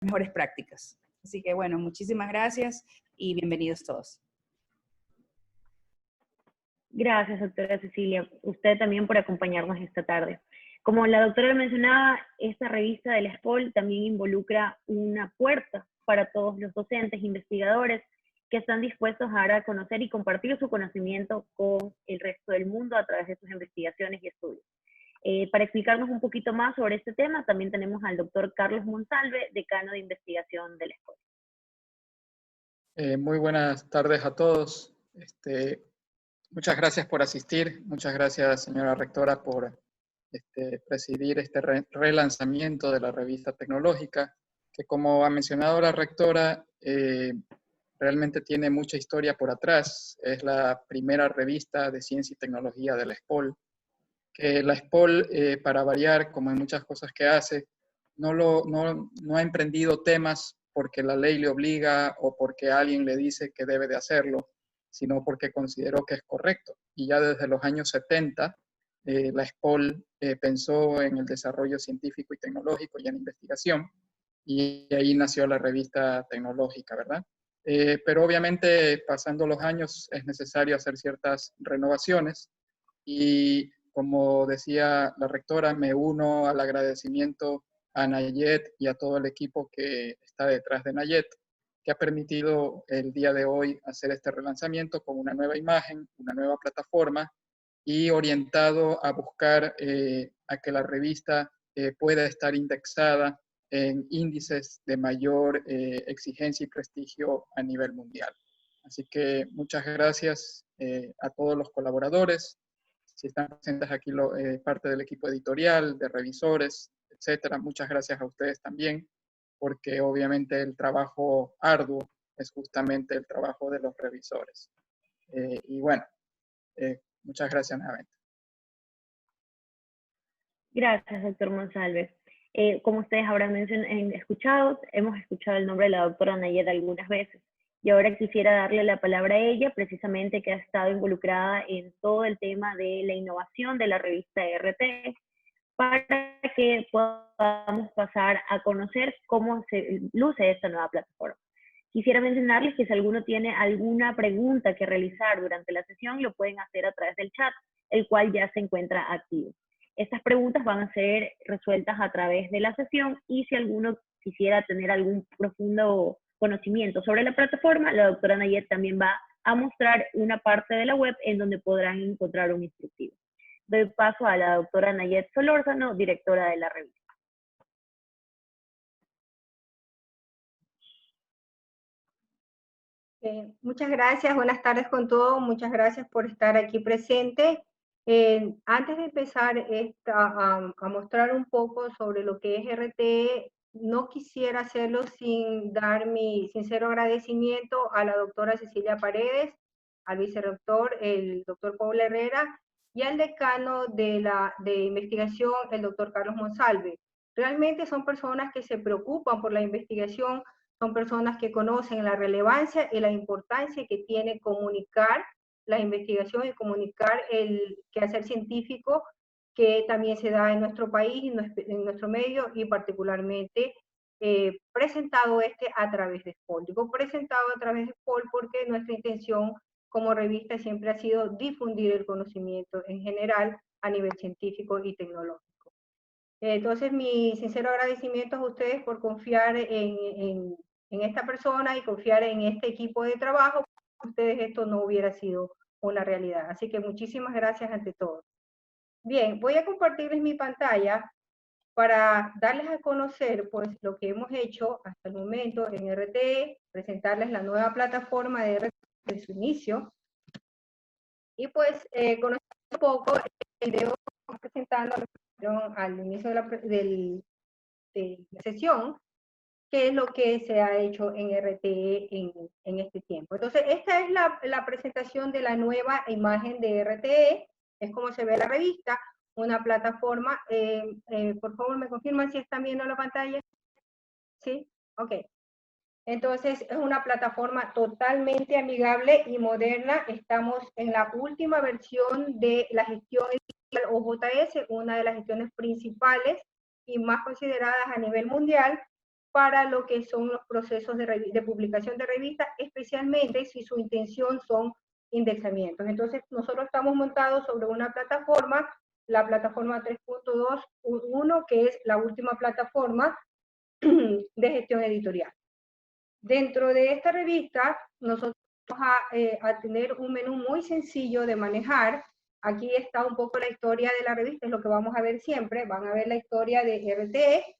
mejores prácticas. Así que bueno, muchísimas gracias y bienvenidos todos. Gracias, doctora Cecilia. Usted también por acompañarnos esta tarde. Como la doctora mencionaba, esta revista del SPOL también involucra una puerta para todos los docentes, investigadores, que están dispuestos a dar a conocer y compartir su conocimiento con el resto del mundo a través de sus investigaciones y estudios. Para explicarnos un poquito más sobre este tema, también tenemos al doctor Carlos Monsalve, decano de investigación del SPOL. Muy buenas tardes a todos. Muchas gracias por asistir. Muchas gracias, señora rectora, por presidir este relanzamiento de la revista tecnológica, que como ha mencionado la rectora, realmente tiene mucha historia por atrás. Es la primera revista de ciencia y tecnología de la SPOL. Que la SPOL, para variar, como en muchas cosas que hace, no ha emprendido temas porque la ley le obliga o porque alguien le dice que debe de hacerlo, sino porque consideró que es correcto. Y ya desde los años 70, la SPOL pensó en el desarrollo científico y tecnológico y en investigación, y ahí nació la revista tecnológica, ¿verdad? Pero obviamente, pasando los años, es necesario hacer ciertas renovaciones, y como decía la rectora, me uno al agradecimiento a Nayet y a todo el equipo que está detrás de Nayet, que ha permitido el día de hoy hacer este relanzamiento con una nueva imagen, una nueva plataforma, y orientado a buscar a que la revista pueda estar indexada en índices de mayor exigencia y prestigio a nivel mundial. Así que muchas gracias a todos los colaboradores. Si están presentes aquí parte del equipo editorial, de revisores, etcétera. Muchas gracias a ustedes también, porque obviamente el trabajo arduo es justamente el trabajo de los revisores. Y bueno, muchas gracias nuevamente. Gracias, doctor Monsalve. Como ustedes habrán escuchado, hemos escuchado el nombre de la doctora Nayet algunas veces. Y ahora quisiera darle la palabra a ella, precisamente que ha estado involucrada en todo el tema de la innovación de la revista RT, para que podamos pasar a conocer cómo se luce esta nueva plataforma. Quisiera mencionarles que si alguno tiene alguna pregunta que realizar durante la sesión, lo pueden hacer a través del chat, el cual ya se encuentra activo. Estas preguntas van a ser resueltas a través de la sesión, y si alguno quisiera tener algún profundo conocimiento sobre la plataforma, la doctora Nayet también va a mostrar una parte de la web en donde podrán encontrar un instructivo. Doy paso a la doctora Nayet Solórzano, directora de la revista. Muchas gracias, buenas tardes con todos, muchas gracias por estar aquí presente. Antes de empezar a mostrar un poco sobre lo que es RTE, no quisiera hacerlo sin dar mi sincero agradecimiento a la doctora Cecilia Paredes, al vicerrector, el doctor Paula Herrera, y al decano de investigación, el doctor Carlos Monsalve. Realmente son personas que se preocupan por la investigación, son personas que conocen la relevancia y la importancia que tiene comunicar la investigación y comunicar el quehacer científico que también se da en nuestro país, en nuestro medio, y particularmente presentado a través de SPOL. Digo presentado a través de SPOL porque nuestra intención como revista siempre ha sido difundir el conocimiento en general a nivel científico y tecnológico. Entonces, mi sincero agradecimiento a ustedes por confiar en esta persona y confiar en este equipo de trabajo. Para ustedes esto no hubiera sido una realidad. Así que muchísimas gracias ante todo. Bien, voy a compartirles mi pantalla para darles a conocer pues lo que hemos hecho hasta el momento en RTE, presentarles la nueva plataforma de RTE desde su inicio, y pues conocer un poco el video que estamos presentando al inicio de la sesión, qué es lo que se ha hecho en RTE en este tiempo. Entonces, esta es la presentación de la nueva imagen de RTE, es como se ve la revista, una plataforma. Por favor, ¿me confirman si están viendo la pantalla? ¿Sí? Ok. Entonces, es una plataforma totalmente amigable y moderna. Estamos en la última versión de la gestión OJS, una de las gestiones principales y más consideradas a nivel mundial. para lo que son los procesos de publicación de revistas, especialmente si su intención son indexamientos. Entonces, nosotros estamos montados sobre una plataforma, la plataforma 3.2.1, que es la última plataforma de gestión editorial. Dentro de esta revista, nosotros vamos a tener un menú muy sencillo de manejar. Aquí está un poco la historia de la revista, es lo que vamos a ver siempre. Van a ver la historia de RTE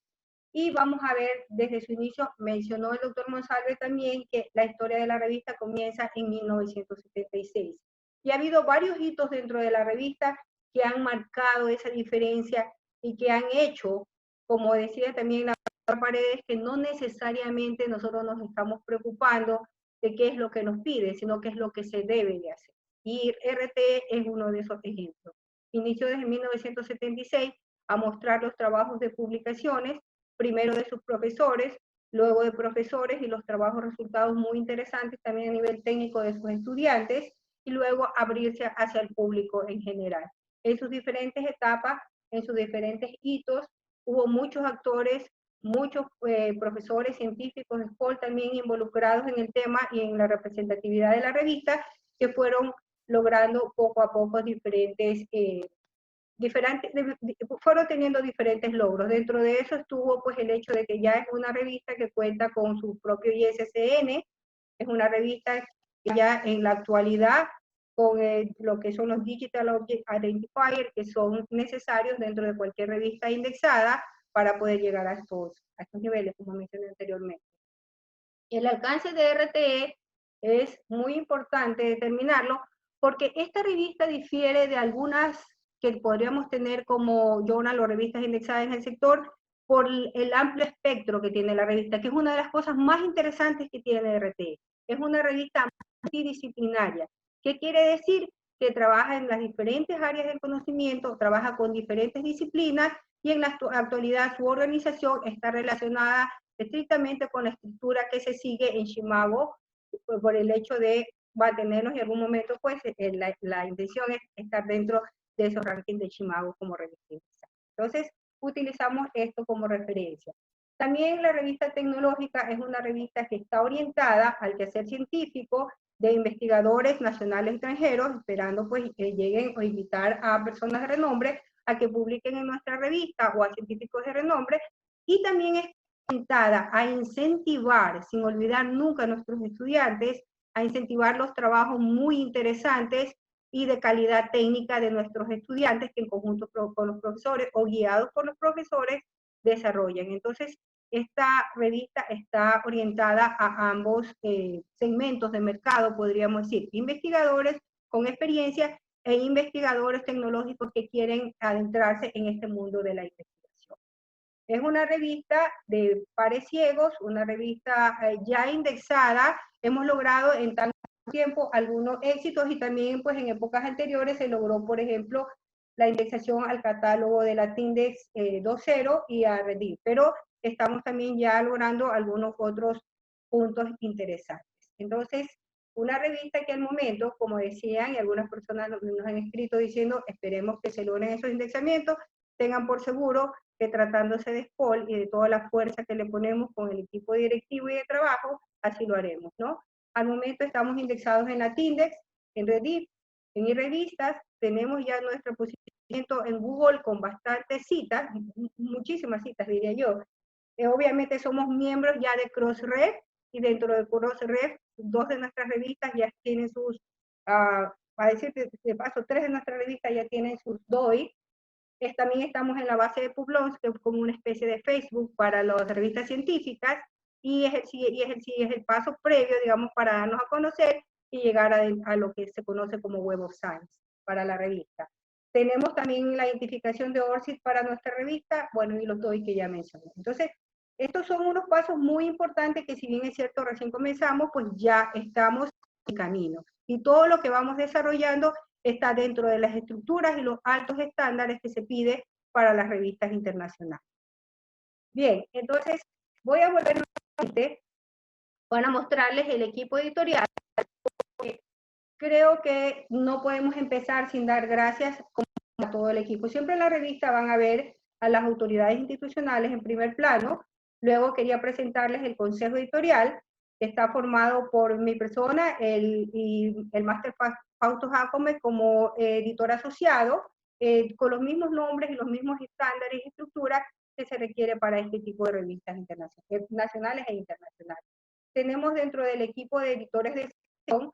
y vamos a ver desde su inicio, mencionó el doctor Monsalve también que la historia de la revista comienza en 1976. Y ha habido varios hitos dentro de la revista que han marcado esa diferencia y que han hecho, como decía también la Paredes, que no necesariamente nosotros nos estamos preocupando de qué es lo que nos pide, sino qué es lo que se debe de hacer. Y RTE es uno de esos ejemplos. Inició desde 1976 a mostrar los trabajos de publicaciones, primero de sus profesores, luego de profesores y los trabajos resultados muy interesantes también a nivel técnico de sus estudiantes, y luego abrirse hacia el público en general. En sus diferentes etapas, en sus diferentes hitos, hubo muchos actores, muchos profesores científicos, Scholl también involucrados en el tema y en la representatividad de la revista, que fueron logrando poco a poco fueron teniendo diferentes logros. Dentro de eso estuvo pues el hecho de que ya es una revista que cuenta con su propio ISSN, es una revista que ya en la actualidad con lo que son los Digital Object Identifier, que son necesarios dentro de cualquier revista indexada para poder llegar a estos niveles, como mencioné anteriormente. El alcance de RTE es muy importante determinarlo, porque esta revista difiere de algunas que podríamos tener como journal o revistas indexadas en el sector, por el amplio espectro que tiene la revista, que es una de las cosas más interesantes que tiene RTE. Es una revista multidisciplinaria. ¿Qué quiere decir? Que trabaja en las diferentes áreas del conocimiento, trabaja con diferentes disciplinas, y en la actualidad su organización está relacionada estrictamente con la estructura que se sigue en Shimago, por el hecho de mantenernos y en algún momento pues la intención es estar dentro de esos rankings de Shimago como revista. Entonces utilizamos esto como referencia. También la revista tecnológica es una revista que está orientada al quehacer científico de investigadores nacionales y extranjeros, esperando pues que lleguen o invitar a personas de renombre a que publiquen en nuestra revista o a científicos de renombre, y también es orientada a incentivar, sin olvidar nunca a nuestros estudiantes, a incentivar los trabajos muy interesantes y de calidad técnica de nuestros estudiantes que en conjunto con los profesores o guiados por los profesores desarrollan. Entonces, esta revista está orientada a ambos segmentos de mercado, podríamos decir, investigadores con experiencia e investigadores tecnológicos que quieren adentrarse en este mundo de la investigación. Es una revista de pares ciegos, una revista ya indexada. Hemos logrado en tanto tiempo algunos éxitos y también pues en épocas anteriores se logró, por ejemplo, la indexación al catálogo de la TINDEX 2.0 y a Reddit, pero estamos también ya logrando algunos otros puntos interesantes. Entonces, una revista que al momento, como decían, y algunas personas nos han escrito diciendo, esperemos que se logren esos indexamientos, tengan por seguro que tratándose de Scholl y de toda la fuerza que le ponemos con el equipo directivo y de trabajo, así lo haremos, ¿no? Al momento estamos indexados en la TINDEX, en Reddit, en iRevistas, tenemos ya nuestro posicionamiento en Google con bastantes citas, muchísimas citas diría yo. Obviamente somos miembros ya de Crossref, y dentro de Crossref, 2 de nuestras revistas ya tienen sus, para decirte de paso, 3 de nuestras revistas ya tienen sus DOI. También estamos en la base de Publons, que es como una especie de Facebook para las revistas científicas, y es el paso previo, digamos, para darnos a conocer y llegar a lo que se conoce como Web of Science para la revista. Tenemos también la identificación de ORCID para nuestra revista, bueno, y los DOI que ya mencioné. Entonces, estos son unos pasos muy importantes que, si bien es cierto, recién comenzamos, pues ya estamos en camino. Y todo lo que vamos desarrollando está dentro de las estructuras y los altos estándares que se pide para las revistas internacionales. Bien, entonces voy a volver nuevamente para mostrarles el equipo editorial. Creo que no podemos empezar sin dar gracias a todo el equipo. Siempre en la revista van a ver a las autoridades institucionales en primer plano, Luego quería presentarles el consejo editorial, que está formado por mi persona y el máster Fausto Jacome como editor asociado, con los mismos nombres y los mismos estándares y estructuras que se requiere para este tipo de revistas nacionales e internacionales. Tenemos dentro del equipo de editores de sección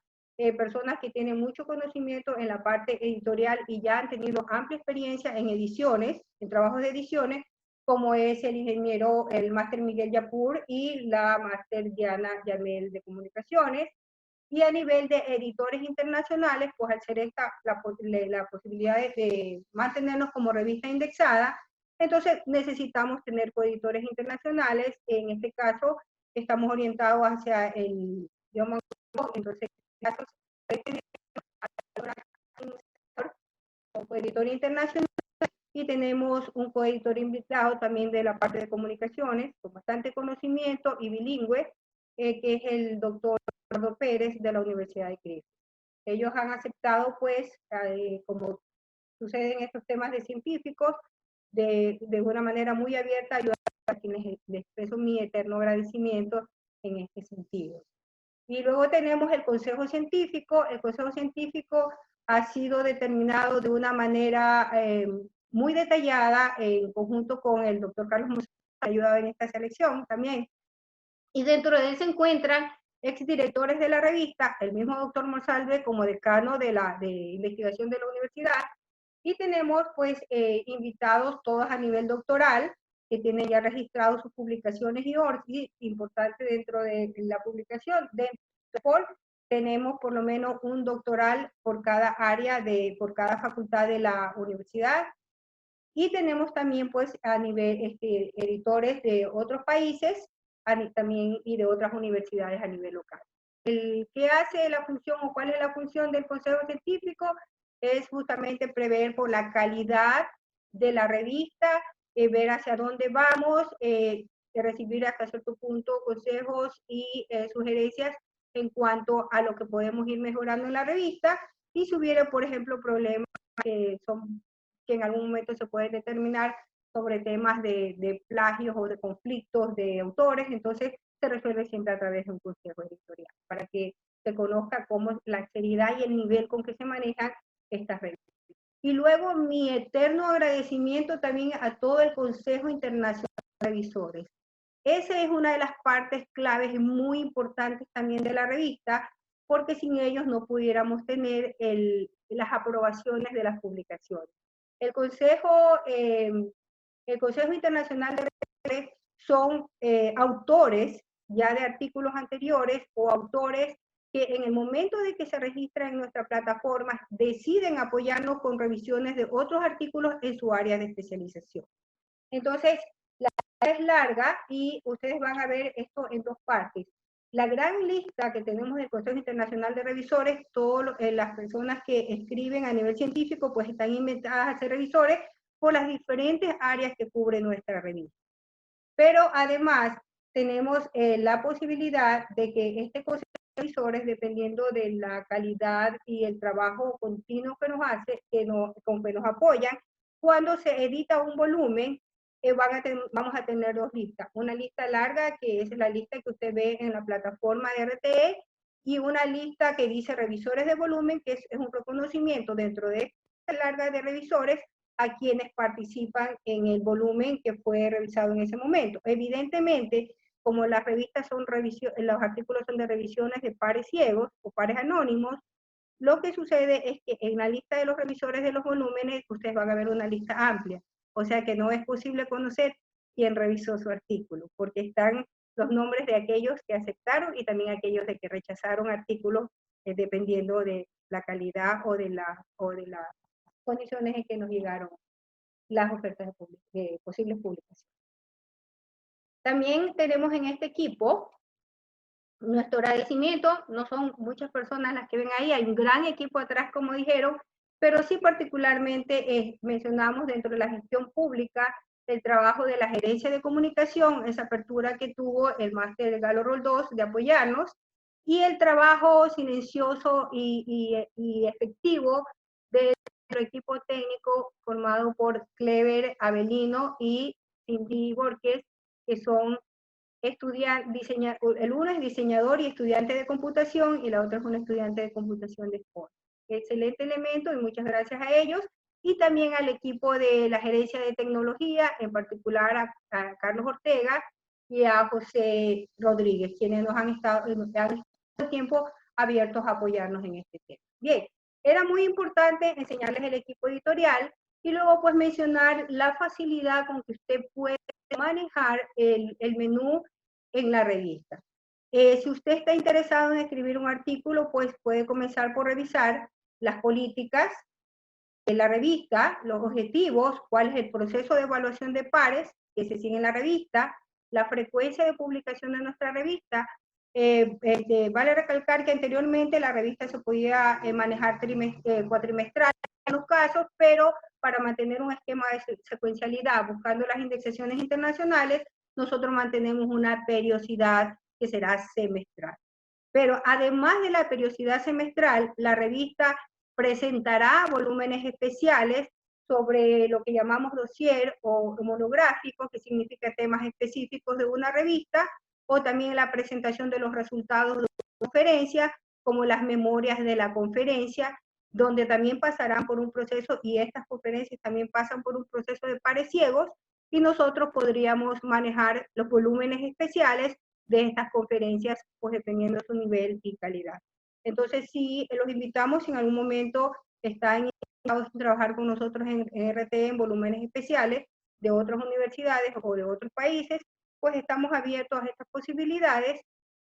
personas que tienen mucho conocimiento en la parte editorial y ya han tenido amplia experiencia en ediciones, en trabajos de ediciones, como es el ingeniero, el máster Miguel Yapur y la máster Diana Yamel de comunicaciones. Y a nivel de editores internacionales, pues al ser esta la posibilidad de mantenernos como revista indexada, entonces necesitamos tener coeditores internacionales. En este caso, estamos orientados hacia el idioma, entonces, un coeditor internacional y tenemos un coeditor invitado también de la parte de comunicaciones, con bastante conocimiento y bilingüe, que es el doctor Eduardo Pérez de la Universidad de Cristo. Ellos han aceptado, pues, como sucede en estos temas de científicos, de una manera muy abierta, ayudar a quienes les expreso mi eterno agradecimiento en este sentido. Y luego tenemos el Consejo Científico. El Consejo Científico ha sido determinado de una manera muy detallada en conjunto con el doctor Carlos Monsalve, que ha ayudado en esta selección también. Y dentro de él se encuentran exdirectores de la revista, el mismo doctor Monsalve como decano de investigación de la universidad, y tenemos pues invitados todos a nivel doctoral, que tienen ya registrados sus publicaciones y importante dentro de la publicación. Dentro de tenemos por lo menos un doctoral por cada área, por cada facultad de la universidad, y tenemos también pues a nivel editores de otros países también y de otras universidades a nivel local. ¿Qué hace la función o cuál es la función del Consejo Científico? Es justamente prever por la calidad de la revista, ver hacia dónde vamos, recibir hasta cierto punto consejos y sugerencias en cuanto a lo que podemos ir mejorando en la revista, y si hubiera, por ejemplo, problemas que en algún momento se pueden determinar sobre temas de plagios o de conflictos de autores, entonces se resuelve siempre a través de un consejo editorial, para que se conozca cómo la seriedad y el nivel con que se manejan estas revistas. Y luego mi eterno agradecimiento también a todo el Consejo Internacional de Revisores. Esa es una de las partes claves y muy importantes también de la revista, porque sin ellos no pudiéramos tener las aprobaciones de las publicaciones. El Consejo Internacional de Revisores son autores ya de artículos anteriores o autores que en el momento de que se registran en nuestra plataforma deciden apoyarnos con revisiones de otros artículos en su área de especialización. Entonces, la lista es larga y ustedes van a ver esto en dos partes. La gran lista que tenemos del Consejo Internacional de Revisores, todas las personas que escriben a nivel científico pues están invitadas a ser revisores por las diferentes áreas que cubre nuestra revista. Pero además tenemos la posibilidad de que este Consejo de Revisores, dependiendo de la calidad y el trabajo continuo que nos hace, con que nos apoyan, cuando se edita un volumen, vamos a tener dos listas. Una lista larga, que es la lista que usted ve en la plataforma de RTE, y una lista que dice revisores de volumen, que es un reconocimiento dentro de esta larga de revisores a quienes participan en el volumen que fue revisado en ese momento. Evidentemente, como las revistas son los artículos son de revisiones de pares ciegos o pares anónimos, lo que sucede es que en la lista de los revisores de los volúmenes ustedes van a ver una lista amplia, o sea que no es posible conocer quién revisó su artículo, porque están los nombres de aquellos que aceptaron y también aquellos de que rechazaron artículos, dependiendo de la calidad o de las condiciones en que nos llegaron las ofertas de posibles publicaciones. También tenemos en este equipo nuestro agradecimiento. No son muchas personas las que ven ahí, hay un gran equipo atrás, como dijeron, pero sí particularmente mencionamos dentro de la gestión pública el trabajo de la gerencia de comunicación, esa apertura que tuvo el máster de Galo Roldós de apoyarnos, y el trabajo silencioso y efectivo de nuestro equipo técnico formado por Clever Avelino y Cindy Borges, que son el uno es diseñador y estudiante de computación y la otra es un estudiante de computación de SPOL. Excelente elemento y muchas gracias a ellos. Y también al equipo de la gerencia de tecnología, en particular a Carlos Ortega y a José Rodríguez, quienes nos han estado todo tiempo abiertos a apoyarnos en este tema. Bien, era muy importante enseñarles el equipo editorial y luego pues mencionar la facilidad con que usted puede manejar el menú en la revista. Si usted está interesado en escribir un artículo, pues puede comenzar por revisar las políticas de la revista, los objetivos, cuál es el proceso de evaluación de pares que se sigue en la revista, la frecuencia de publicación de nuestra revista. Vale recalcar que anteriormente la revista se podía manejar cuatrimestral en los casos, pero para mantener un esquema de secuencialidad, buscando las indexaciones internacionales, nosotros mantenemos una periodicidad que será semestral. Pero además de la periodicidad semestral, la revista presentará volúmenes especiales sobre lo que llamamos dossier o monográfico, que significa temas específicos de una revista, o también la presentación de los resultados de una conferencia, como las memorias de la conferencia, donde también pasarán por un proceso, y estas conferencias también pasan por un proceso de pares ciegos, y nosotros podríamos manejar los volúmenes especiales de estas conferencias, pues dependiendo de su nivel y calidad. Entonces, sí, los invitamos si en algún momento están interesados en trabajar con nosotros en RT en volúmenes especiales de otras universidades o de otros países, pues estamos abiertos a estas posibilidades.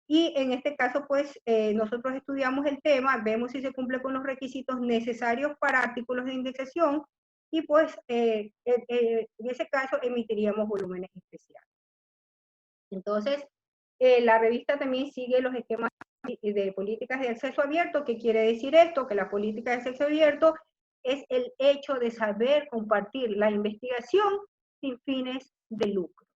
Y en este caso, pues, nosotros estudiamos el tema, vemos si se cumple con los requisitos necesarios para artículos de indexación, y pues, en ese caso, emitiríamos volúmenes especiales. Entonces, la revista también sigue los esquemas de políticas de acceso abierto. ¿Qué quiere decir esto? Que la política de acceso abierto es el hecho de saber compartir la investigación sin fines de lucro.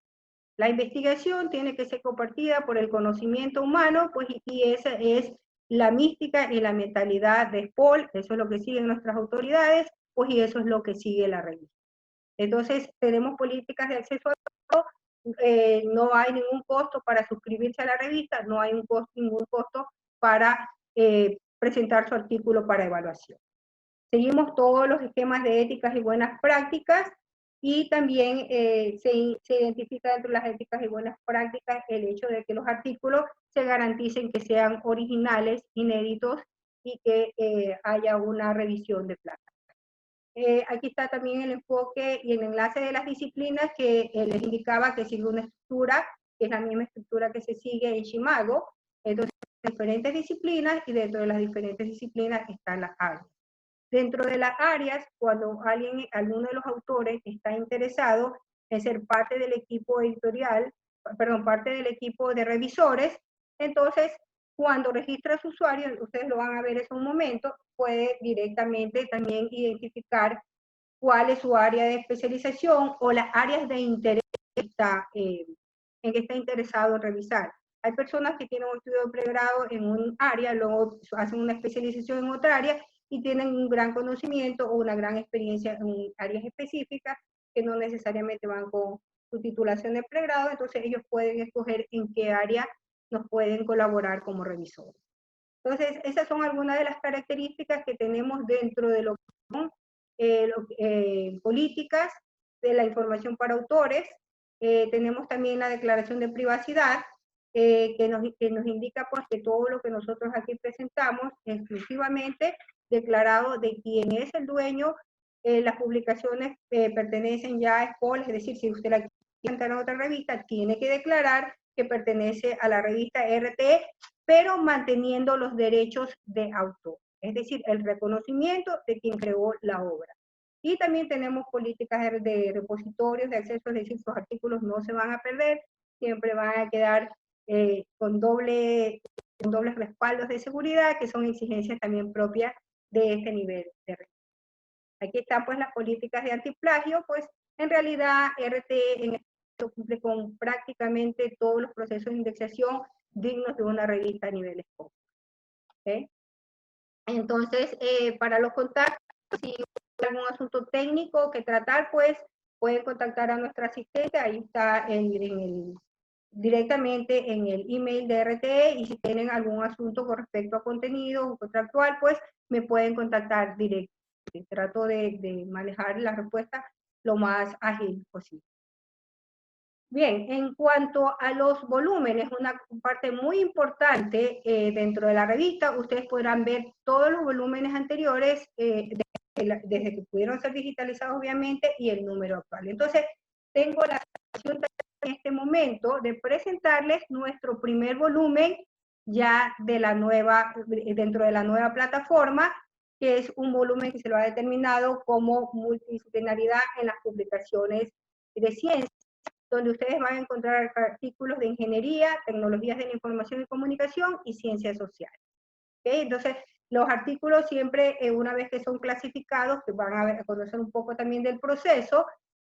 La investigación tiene que ser compartida por el conocimiento humano, pues, y esa es la mística y la mentalidad de SPOL, eso es lo que siguen nuestras autoridades, pues, y eso es lo que sigue la revista. Entonces, tenemos políticas de acceso abierto. No hay ningún costo para suscribirse a la revista, no hay ningún costo para presentar su artículo para evaluación. Seguimos todos los esquemas de éticas y buenas prácticas, y también se identifica dentro de las éticas y buenas prácticas el hecho de que los artículos se garanticen que sean originales, inéditos, y que haya una revisión de placa. Aquí está también el enfoque y el enlace de las disciplinas que les indicaba que sigue una estructura, que es la misma estructura que se sigue en Shimago. Entonces, diferentes disciplinas, y dentro de las diferentes disciplinas están las áreas. Dentro de las áreas, cuando alguno de los autores está interesado en ser parte del equipo editorial, parte del equipo de revisores, entonces, cuando registra a su usuario, ustedes lo van a ver en un momento, puede directamente también identificar cuál es su área de especialización o las áreas de interés en que está interesado en revisar. Hay personas que tienen un estudio de pregrado en un área, luego hacen una especialización en otra área y tienen un gran conocimiento o una gran experiencia en áreas específicas que no necesariamente van con su titulación de pregrado, entonces ellos pueden escoger en qué área nos pueden colaborar como revisores. Entonces, esas son algunas de las características que tenemos dentro de lo que son políticas de la información para autores. Tenemos también la declaración de privacidad, que nos indica pues que todo lo que nosotros aquí presentamos exclusivamente declarado de quién es el dueño. Las publicaciones pertenecen ya a SPOL, es decir, si usted la quiere entrar a otra revista, tiene que declarar que pertenece a la revista RT, pero manteniendo los derechos de autor, es decir, el reconocimiento de quien creó la obra. Y también tenemos políticas de repositorios de acceso, es decir, sus artículos no se van a perder, siempre van a quedar con dobles respaldos de seguridad, que son exigencias también propias de este nivel de red. Aquí están pues las políticas de antiplagio, pues en realidad RT en esto cumple con prácticamente todos los procesos de indexación dignos de una revista a nivel SPOL. ¿Okay? Entonces, para los contactos, si hay algún asunto técnico que tratar, pues pueden contactar a nuestra asistente, ahí está en directamente en el email de RTE, y si tienen algún asunto con respecto a contenido o contractual, pues me pueden contactar directamente. Trato de manejar la respuesta lo más ágil posible. Bien, en cuanto a los volúmenes, una parte muy importante dentro de la revista, ustedes podrán ver todos los volúmenes anteriores desde que pudieron ser digitalizados, obviamente, y el número actual. Entonces, tengo la ocasión en este momento de presentarles nuestro primer volumen ya de la nueva, dentro de la nueva plataforma, que es un volumen que se lo ha determinado como multidisciplinaridad en las publicaciones de ciencia, donde ustedes van a encontrar artículos de ingeniería, tecnologías de la información y comunicación y ciencias sociales. ¿Okay? Entonces, los artículos siempre, una vez que son clasificados, que van a conocer un poco también del proceso,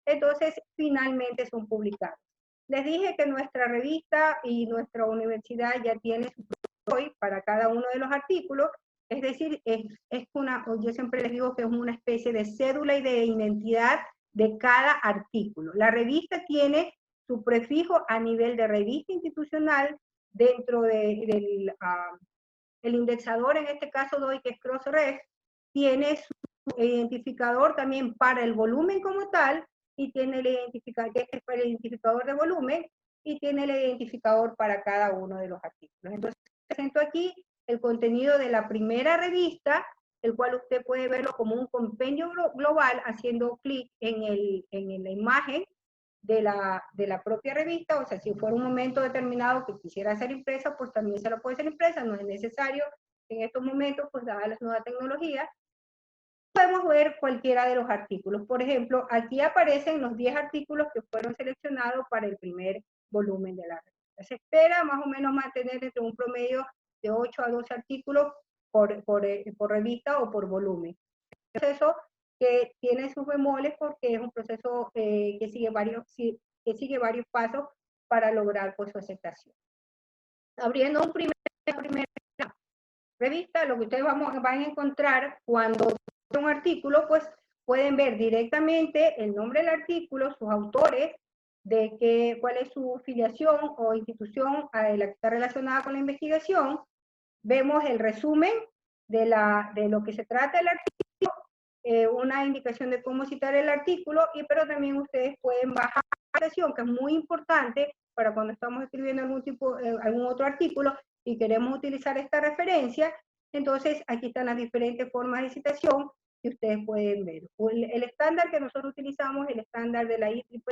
entonces finalmente son publicados. Les dije que nuestra revista y nuestra universidad ya tiene su hoy para cada uno de los artículos, es decir, yo siempre les digo que es una especie de cédula y de identidad de cada artículo. La revista tiene su prefijo a nivel de revista institucional dentro del el indexador, en este caso doy que es Crossref, tiene su identificador también para el volumen como tal, y tiene el identificador de volumen, y tiene el identificador para cada uno de los artículos. Entonces, presento aquí el contenido de la primera revista, el cual usted puede verlo como un compendio global haciendo clic en la imagen de la propia revista. O sea, si fuera un momento determinado que quisiera ser impresa, pues también se lo puede ser impresa, no es necesario en estos momentos, pues dadas las nuevas tecnologías. Podemos ver cualquiera de los artículos. Por ejemplo, aquí aparecen los 10 artículos que fueron seleccionados para el primer volumen de la revista. Se espera más o menos mantener entre un promedio de 8 a 12 artículos por revista o por volumen. Un proceso que tiene sus bemoles porque es un proceso que sigue varios pasos para lograr pues, su aceptación. Abriendo una primera revista, lo que ustedes van a encontrar cuando un artículo, pues pueden ver directamente el nombre del artículo, sus autores, cuál es su filiación o institución a la que está relacionada con la investigación. Vemos el resumen de lo que se trata el artículo, una indicación de cómo citar el artículo, pero también ustedes pueden bajar la citación, que es muy importante para cuando estamos escribiendo algún otro artículo y queremos utilizar esta referencia. Entonces, aquí están las diferentes formas de citación que ustedes pueden ver. El estándar que nosotros utilizamos es el estándar de la IEEE,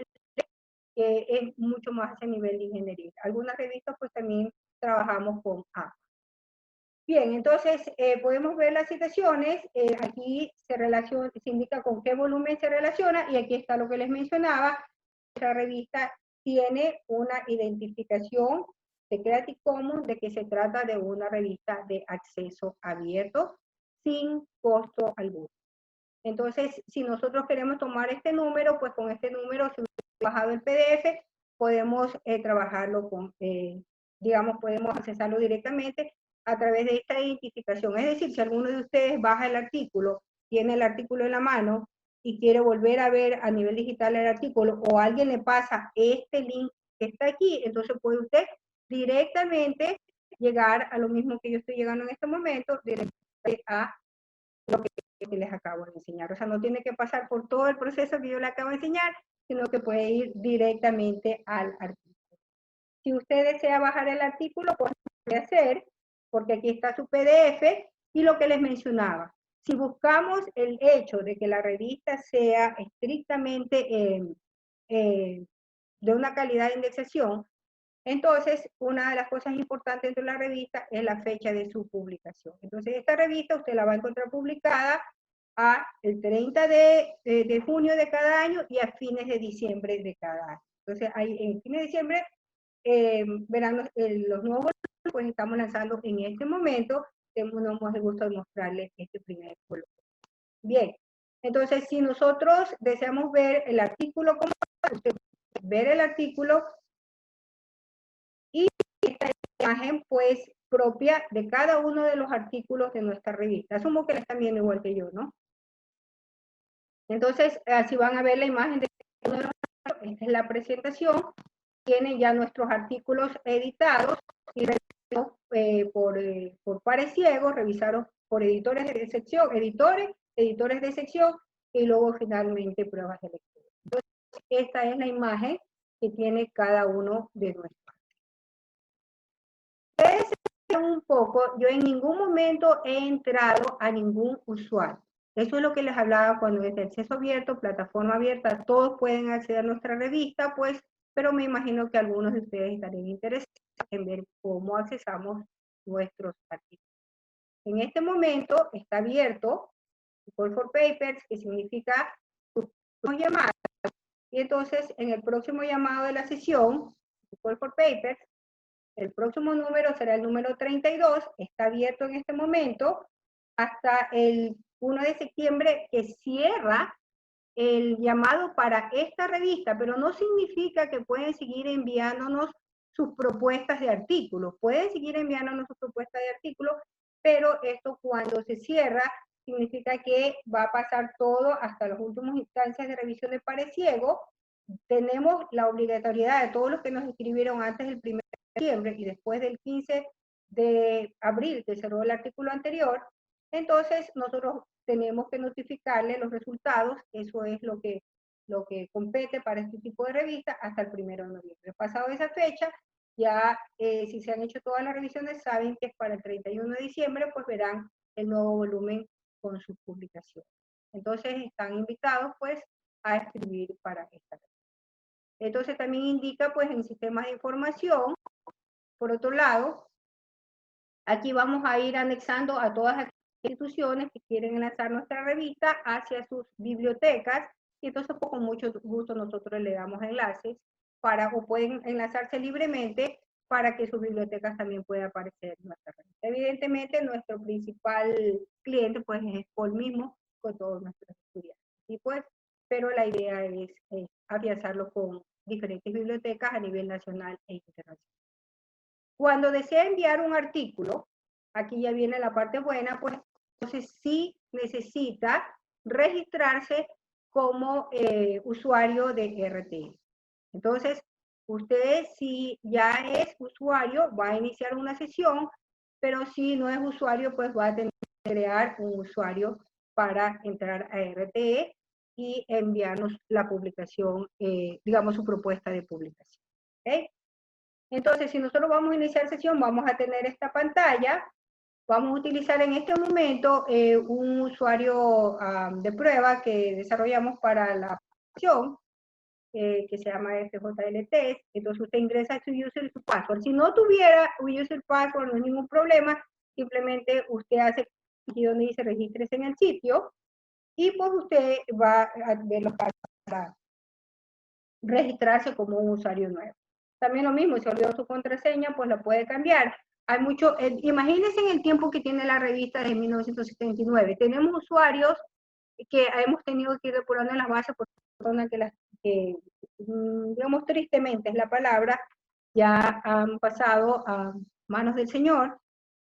que es mucho más a nivel de ingeniería. Algunas revistas pues también trabajamos con APA. Bien, entonces podemos ver las citaciones, aquí se indica con qué volumen se relaciona, y aquí está lo que les mencionaba. Esta revista tiene una identificación de Creative Commons de que se trata de una revista de acceso abierto sin costo alguno. Entonces, si nosotros queremos tomar este número, pues con este número, si hemos bajado el PDF, podemos trabajarlo podemos accesarlo directamente a través de esta identificación. Es decir, si alguno de ustedes baja el artículo, tiene el artículo en la mano y quiere volver a ver a nivel digital el artículo, o alguien le pasa este link que está aquí, entonces puede usted directamente llegar a lo mismo que yo estoy llegando en este momento, directamente a lo que les acabo de enseñar. O sea, no tiene que pasar por todo el proceso que yo le acabo de enseñar, sino que puede ir directamente al artículo. Si usted desea bajar el artículo, pues puede hacer, porque aquí está su PDF, y lo que les mencionaba. Si buscamos el hecho de que la revista sea estrictamente de una calidad de indexación, entonces una de las cosas importantes dentro de la revista es la fecha de su publicación. Entonces esta revista usted la va a encontrar publicada el 30 de junio de cada año y a fines de diciembre de cada año. Entonces en fines de diciembre verán los nuevos volúmenes, pues estamos lanzando en este momento. Tenemos el gusto de mostrarles este primer volumen. Bien, entonces si nosotros deseamos ver el artículo, como ver el artículo, y esta imagen pues propia de cada uno de los artículos de nuestra revista. Asumo que la están viendo igual que yo, ¿no? Entonces, así van a ver la imagen de cada uno de los artículos. Esta es la presentación tienen ya nuestros artículos editados y revisados por pares ciegos, revisados por editores de sección, editores de sección, y luego finalmente pruebas de lectura. Entonces, esta es la imagen que tiene cada uno de nuestros. Un poco, yo en ningún momento he entrado a ningún usuario. Eso es lo que les hablaba cuando es de acceso abierto, plataforma abierta, todos pueden acceder a nuestra revista, pues, pero me imagino que algunos de ustedes estarían interesados en ver cómo accesamos nuestros artículos. En este momento está abierto Call for Papers, que significa llamadas, y entonces en el próximo llamado de la sesión, Call for Papers, el próximo número será el número 32, está abierto en este momento, hasta el 1 de septiembre, que cierra el llamado para esta revista, pero no significa que pueden seguir enviándonos sus propuestas de artículos. Pueden seguir enviándonos sus propuestas de artículos, pero esto cuando se cierra significa que va a pasar todo hasta las últimas instancias de revisión de pares ciego. Tenemos la obligatoriedad de todos los que nos escribieron antes del 1 de septiembre y después del 15 de abril, que cerró el artículo anterior. Entonces, nosotros tenemos que notificarle los resultados, eso es lo que compete para este tipo de revista hasta el 1 de noviembre. Pasado esa fecha, ya si se han hecho todas las revisiones, saben que es para el 31 de diciembre, pues verán el nuevo volumen con su publicación. Entonces, están invitados, pues, a escribir para esta revista. Entonces, también indica, pues, en sistemas de información, por otro lado, aquí vamos a ir anexando a todas las instituciones que quieren enlazar nuestra revista hacia sus bibliotecas, y entonces pues, con mucho gusto nosotros le damos enlaces o pueden enlazarse libremente para que sus bibliotecas también pueda aparecer en nuestra revista. Evidentemente nuestro principal cliente pues es Paul mismo, con todos nuestros estudiantes. Y pues, pero la idea es afianzarlo con diferentes bibliotecas a nivel nacional e internacional. Cuando desea enviar un artículo, aquí ya viene la parte buena, pues entonces sí necesita registrarse como usuario de RTE. Entonces, usted si ya es usuario, va a iniciar una sesión, pero si no es usuario, pues va a tener que crear un usuario para entrar a RTE y enviarnos la publicación, digamos su propuesta de publicación. ¿Okay? Entonces, si nosotros vamos a iniciar sesión, vamos a tener esta pantalla. Vamos a utilizar en este momento un usuario de prueba que desarrollamos para la aplicación, que se llama FJLT. Entonces, usted ingresa su user y su password. Si no tuviera un user password, no hay ningún problema. Simplemente usted hace aquí donde dice regístrese en el sitio y pues usted va a ver los pasos para registrarse como un usuario nuevo. También lo mismo, si olvidó su contraseña, pues la puede cambiar. Hay mucho, imagínense en el tiempo que tiene la revista de 1979. Tenemos usuarios que hemos tenido que ir depurando en las bases por personas que digamos tristemente es la palabra, ya han pasado a manos del Señor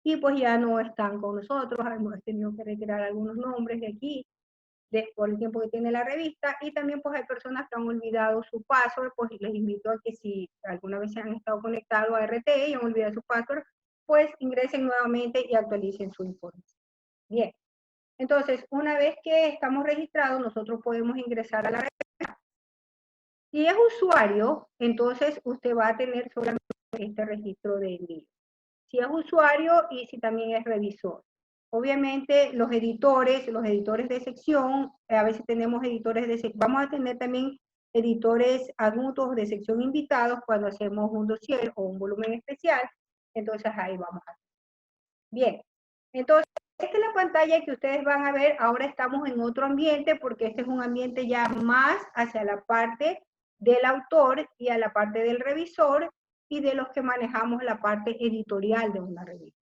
y pues ya no están con nosotros. Hemos tenido que retirar algunos nombres de aquí por el tiempo que tiene la revista, y también pues hay personas que han olvidado su password, pues les invito a que si alguna vez se han estado conectados a RTE y han olvidado su password, pues ingresen nuevamente y actualicen su información. Bien, entonces una vez que estamos registrados, nosotros podemos ingresar a la revista. Si es usuario, entonces usted va a tener solamente este registro de envío. Si es usuario y si también es revisor. Obviamente los editores de sección, a veces tenemos editores de sección, vamos a tener también editores adjuntos de sección invitados cuando hacemos un dossier o un volumen especial, entonces ahí vamos a ver. Bien, entonces esta es la pantalla que ustedes van a ver. Ahora estamos en otro ambiente porque este es un ambiente ya más hacia la parte del autor y a la parte del revisor y de los que manejamos la parte editorial de una revista.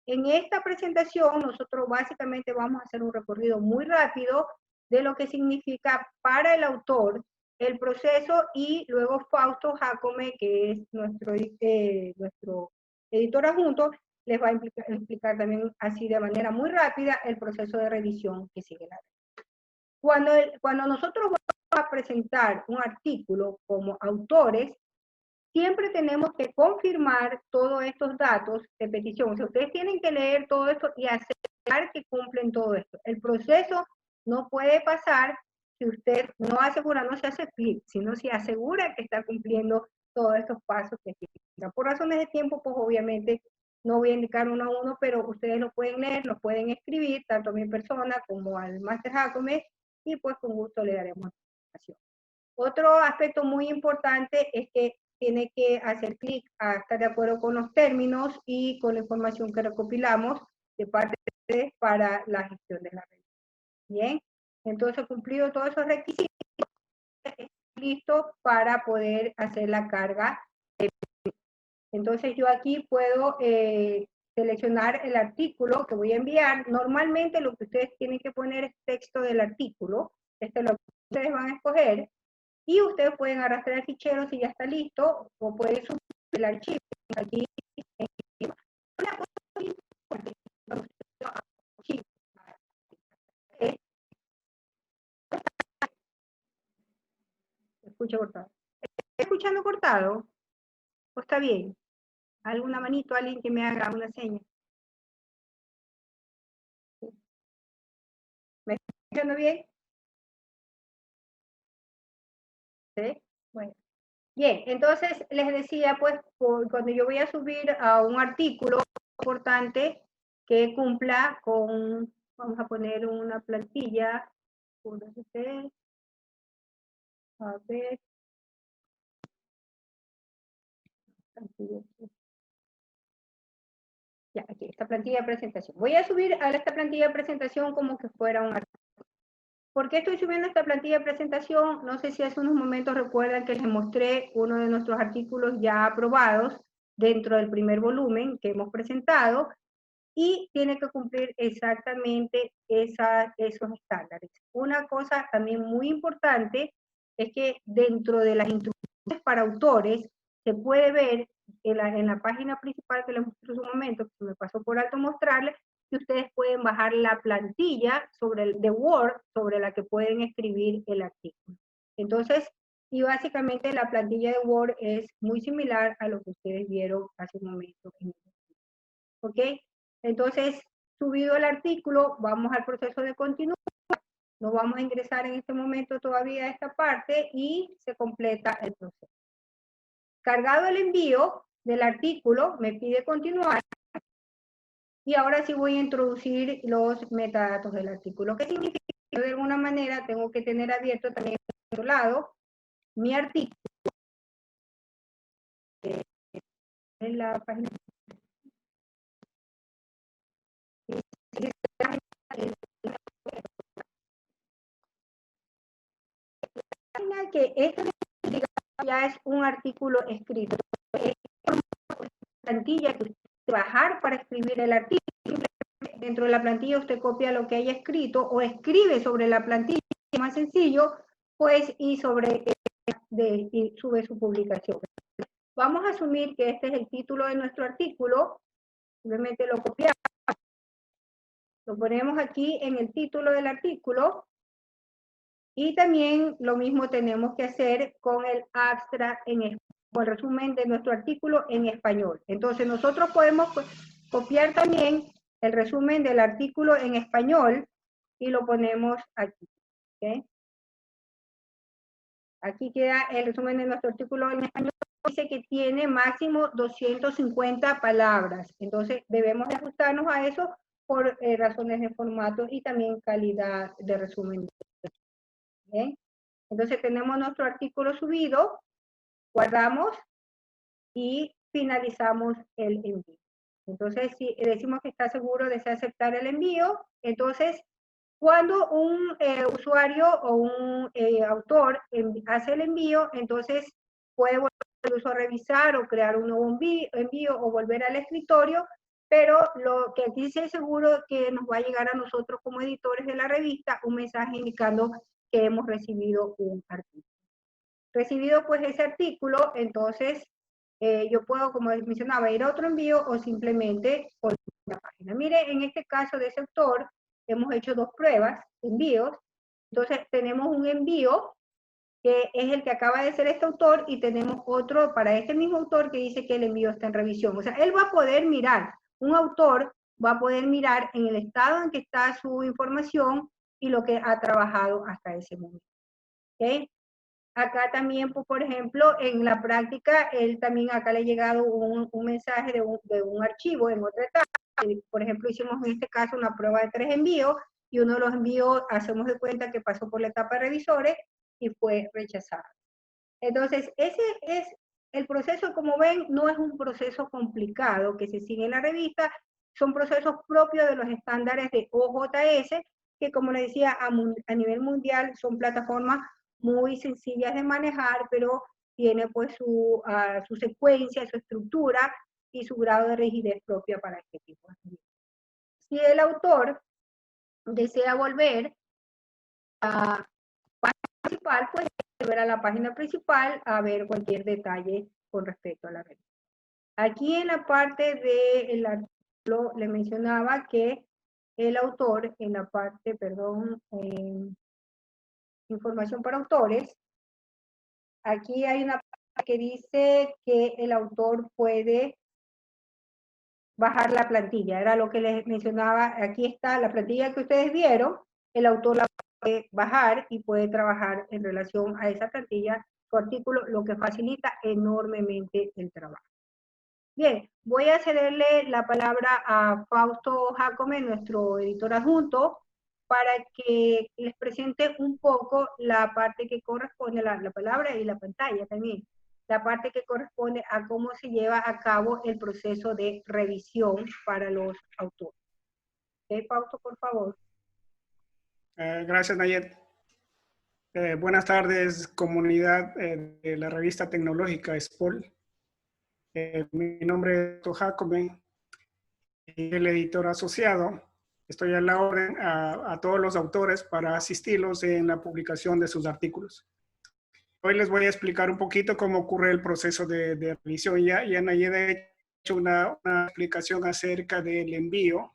En esta presentación nosotros básicamente vamos a hacer un recorrido muy rápido de lo que significa para el autor el proceso, y luego Fausto Jacome, que es nuestro editor adjunto, les va a explicar también así de manera muy rápida el proceso de revisión que sigue la revista. Cuando nosotros vamos a presentar un artículo como autores, siempre tenemos que confirmar todos estos datos de petición. O sea, ustedes tienen que leer todo esto y asegurar que cumplen todo esto. El proceso no puede pasar si usted no asegura, no se hace clic, sino si asegura que está cumpliendo todos estos pasos que tienen. Por razones de tiempo, pues obviamente no voy a indicar uno a uno, pero ustedes lo pueden leer, lo pueden escribir, tanto a mi persona como al Máster Jacome, y pues con gusto le daremos información. Otro aspecto muy importante es que tiene que hacer clic a estar de acuerdo con los términos y con la información que recopilamos de parte de ustedes para la gestión de la red. Bien, entonces cumplido todos esos requisitos, listo para poder hacer la carga. Entonces yo aquí puedo seleccionar el artículo que voy a enviar. Normalmente lo que ustedes tienen que poner es texto del artículo. Este es lo que ustedes van a escoger. Y ustedes pueden arrastrar el fichero si ya está listo, o pueden subir el archivo aquí. Una cosa muy importante, escucha cortado. ¿Está escuchando cortado? ¿O está bien? ¿Alguna manito, alguien que me haga una seña? ¿Me está escuchando bien? ¿Sí? Bueno. Bien, entonces les decía, pues, cuando yo voy a subir a un artículo importante que cumpla con, vamos a poner una plantilla, a ver, ya, aquí, esta plantilla de presentación. Voy a subir a esta plantilla de presentación como que fuera un artículo. ¿Por qué estoy subiendo esta plantilla de presentación? No sé si hace unos momentos recuerdan que les mostré uno de nuestros artículos ya aprobados dentro del primer volumen que hemos presentado, y tiene que cumplir exactamente esos estándares. Una cosa también muy importante es que dentro de las instrucciones para autores se puede ver en la página principal que les mostré en un momento, que me pasó por alto mostrarles, que ustedes pueden bajar la plantilla de Word sobre la que pueden escribir el artículo. Entonces, y básicamente la plantilla de Word es muy similar a lo que ustedes vieron hace un momento. ¿Ok? Entonces, subido el artículo, vamos al proceso de continuar. No vamos a ingresar en este momento todavía a esta parte y se completa el proceso. Cargado el envío del artículo, me pide continuar. Y ahora sí voy a introducir los metadatos del artículo. ¿Qué significa? Yo de alguna manera tengo que tener abierto también por otro lado mi artículo en la página. Que esto ya es un artículo escrito. Es una plantilla que usted puede bajar para escribir el artículo. Dentro de la plantilla usted copia lo que haya escrito o escribe sobre la plantilla, más sencillo, pues, y sube su publicación. Vamos a asumir que este es el título de nuestro artículo. Simplemente lo copiamos. Lo ponemos aquí en el título del artículo. Y también lo mismo tenemos que hacer con el abstract con el resumen de nuestro artículo en español. Entonces nosotros podemos copiar también el resumen del artículo en español y lo ponemos aquí. ¿Okay? Aquí queda el resumen de nuestro artículo en español. Dice que tiene máximo 250 palabras. Entonces debemos ajustarnos a eso por razones de formato y también calidad de resumen. ¿Bien? Entonces tenemos nuestro artículo subido, guardamos y finalizamos el envío. Entonces, si decimos que está seguro de aceptar el envío, entonces cuando un usuario o un autor hace el envío, entonces puede volver incluso a revisar o crear un nuevo envío o volver al escritorio, pero lo que aquí sí es seguro que nos va a llegar a nosotros como editores de la revista un mensaje indicando que hemos recibido un artículo. Recibido pues ese artículo, entonces yo puedo, como mencionaba, ir a otro envío o simplemente por la página. Mire, en este caso de ese autor, hemos hecho dos pruebas, envíos. Entonces tenemos un envío que es el que acaba de ser este autor, y tenemos otro para este mismo autor que dice que el envío está en revisión. O sea, él va a poder mirar, un autor va a poder mirar en el estado en que está su información y lo que ha trabajado hasta ese momento. ¿Okay? Acá también, pues, por ejemplo, en la práctica, él también acá le ha llegado un mensaje de un archivo en otra etapa. Por ejemplo, hicimos en este caso una prueba de 3 envíos, y uno de los envíos hacemos de cuenta que pasó por la etapa de revisores y fue rechazado. Entonces, ese es el proceso. Como ven, no es un proceso complicado que se sigue en la revista, son procesos propios de los estándares de OJS, que, como les decía, a nivel mundial son plataformas muy sencillas de manejar, pero tiene pues su secuencia, su estructura y su grado de rigidez propia para este tipo de envíos. Si el autor desea volver a la página principal, pues volver a la página principal a ver cualquier detalle con respecto a la revista. Aquí en la parte del artículo le mencionaba que el autor, en la parte, perdón, información para autores, aquí hay una parte que dice que el autor puede bajar la plantilla, era lo que les mencionaba. Aquí está la plantilla que ustedes vieron, el autor la puede bajar y puede trabajar en relación a esa plantilla su artículo, lo que facilita enormemente el trabajo. Bien, voy a cederle la palabra a Fausto Jacome, nuestro editor adjunto, para que les presente un poco la parte que corresponde, la palabra y la pantalla también, la parte que corresponde a cómo se lleva a cabo el proceso de revisión para los autores. ¿Ok, Fausto, por favor? Gracias, Nayet. Buenas tardes, comunidad de la revista tecnológica SPOL. Mi nombre es Jacome, el editor asociado. Estoy a la orden a todos los autores para asistirlos en la publicación de sus artículos. Hoy les voy a explicar un poquito cómo ocurre el proceso de revisión. Ya Nayed ha hecho una explicación acerca del envío.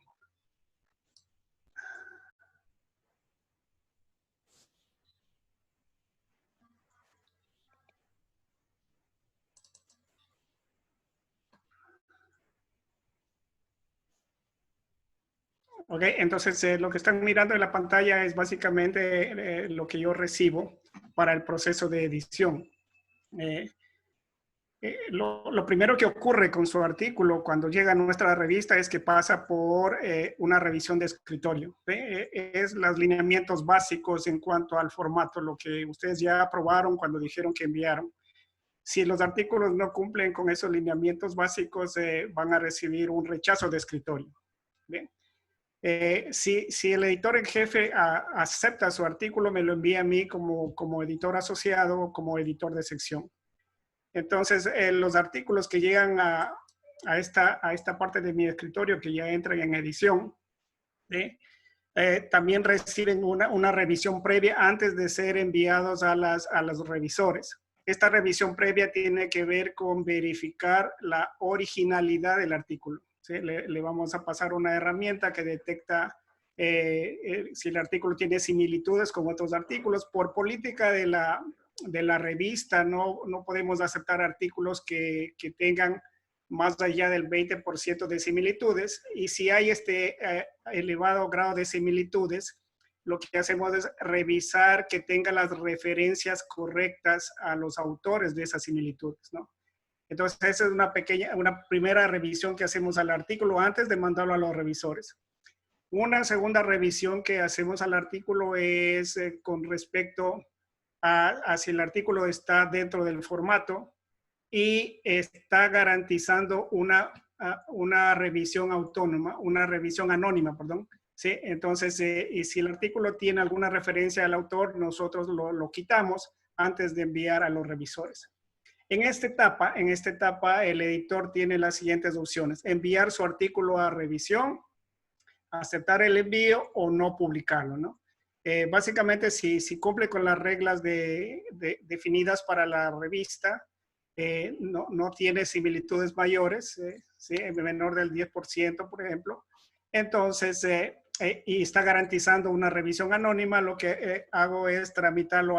Ok, entonces lo que están mirando en la pantalla es básicamente lo que yo recibo para el proceso de edición. Lo primero que ocurre con su artículo cuando llega a nuestra revista es que pasa por una revisión de escritorio. Es los lineamientos básicos en cuanto al formato, lo que ustedes ya aprobaron cuando dijeron que enviaron. Si los artículos no cumplen con esos lineamientos básicos, van a recibir un rechazo de escritorio. ¿Bien? Si el editor en jefe acepta su artículo, me lo envía a mí como editor asociado o como editor de sección. Entonces, los artículos que llegan a esta parte de mi escritorio, que ya entran en edición, también reciben una revisión previa antes de ser enviados a los revisores. Esta revisión previa tiene que ver con verificar la originalidad del artículo. ¿Sí? Le vamos a pasar una herramienta que detecta si el artículo tiene similitudes con otros artículos. Por política de la revista no podemos aceptar artículos que tengan más allá del 20% de similitudes, y si hay este elevado grado de similitudes, lo que hacemos es revisar que tenga las referencias correctas a los autores de esas similitudes, ¿no? Entonces, esa es una primera revisión que hacemos al artículo antes de mandarlo a los revisores. Una segunda revisión que hacemos al artículo es con respecto a si el artículo está dentro del formato y está garantizando una revisión autónoma, una revisión anónima, perdón. ¿Sí? Entonces, y si el artículo tiene alguna referencia al autor, nosotros lo quitamos antes de enviar a los revisores. En esta etapa, el editor tiene las siguientes opciones: enviar su artículo a revisión, aceptar el envío o no publicarlo, ¿no? Básicamente, si cumple con las reglas definidas para la revista, no tiene similitudes mayores, ¿sí? Menor del 10%, por ejemplo. Entonces, y está garantizando una revisión anónima, lo que hago es tramitarlo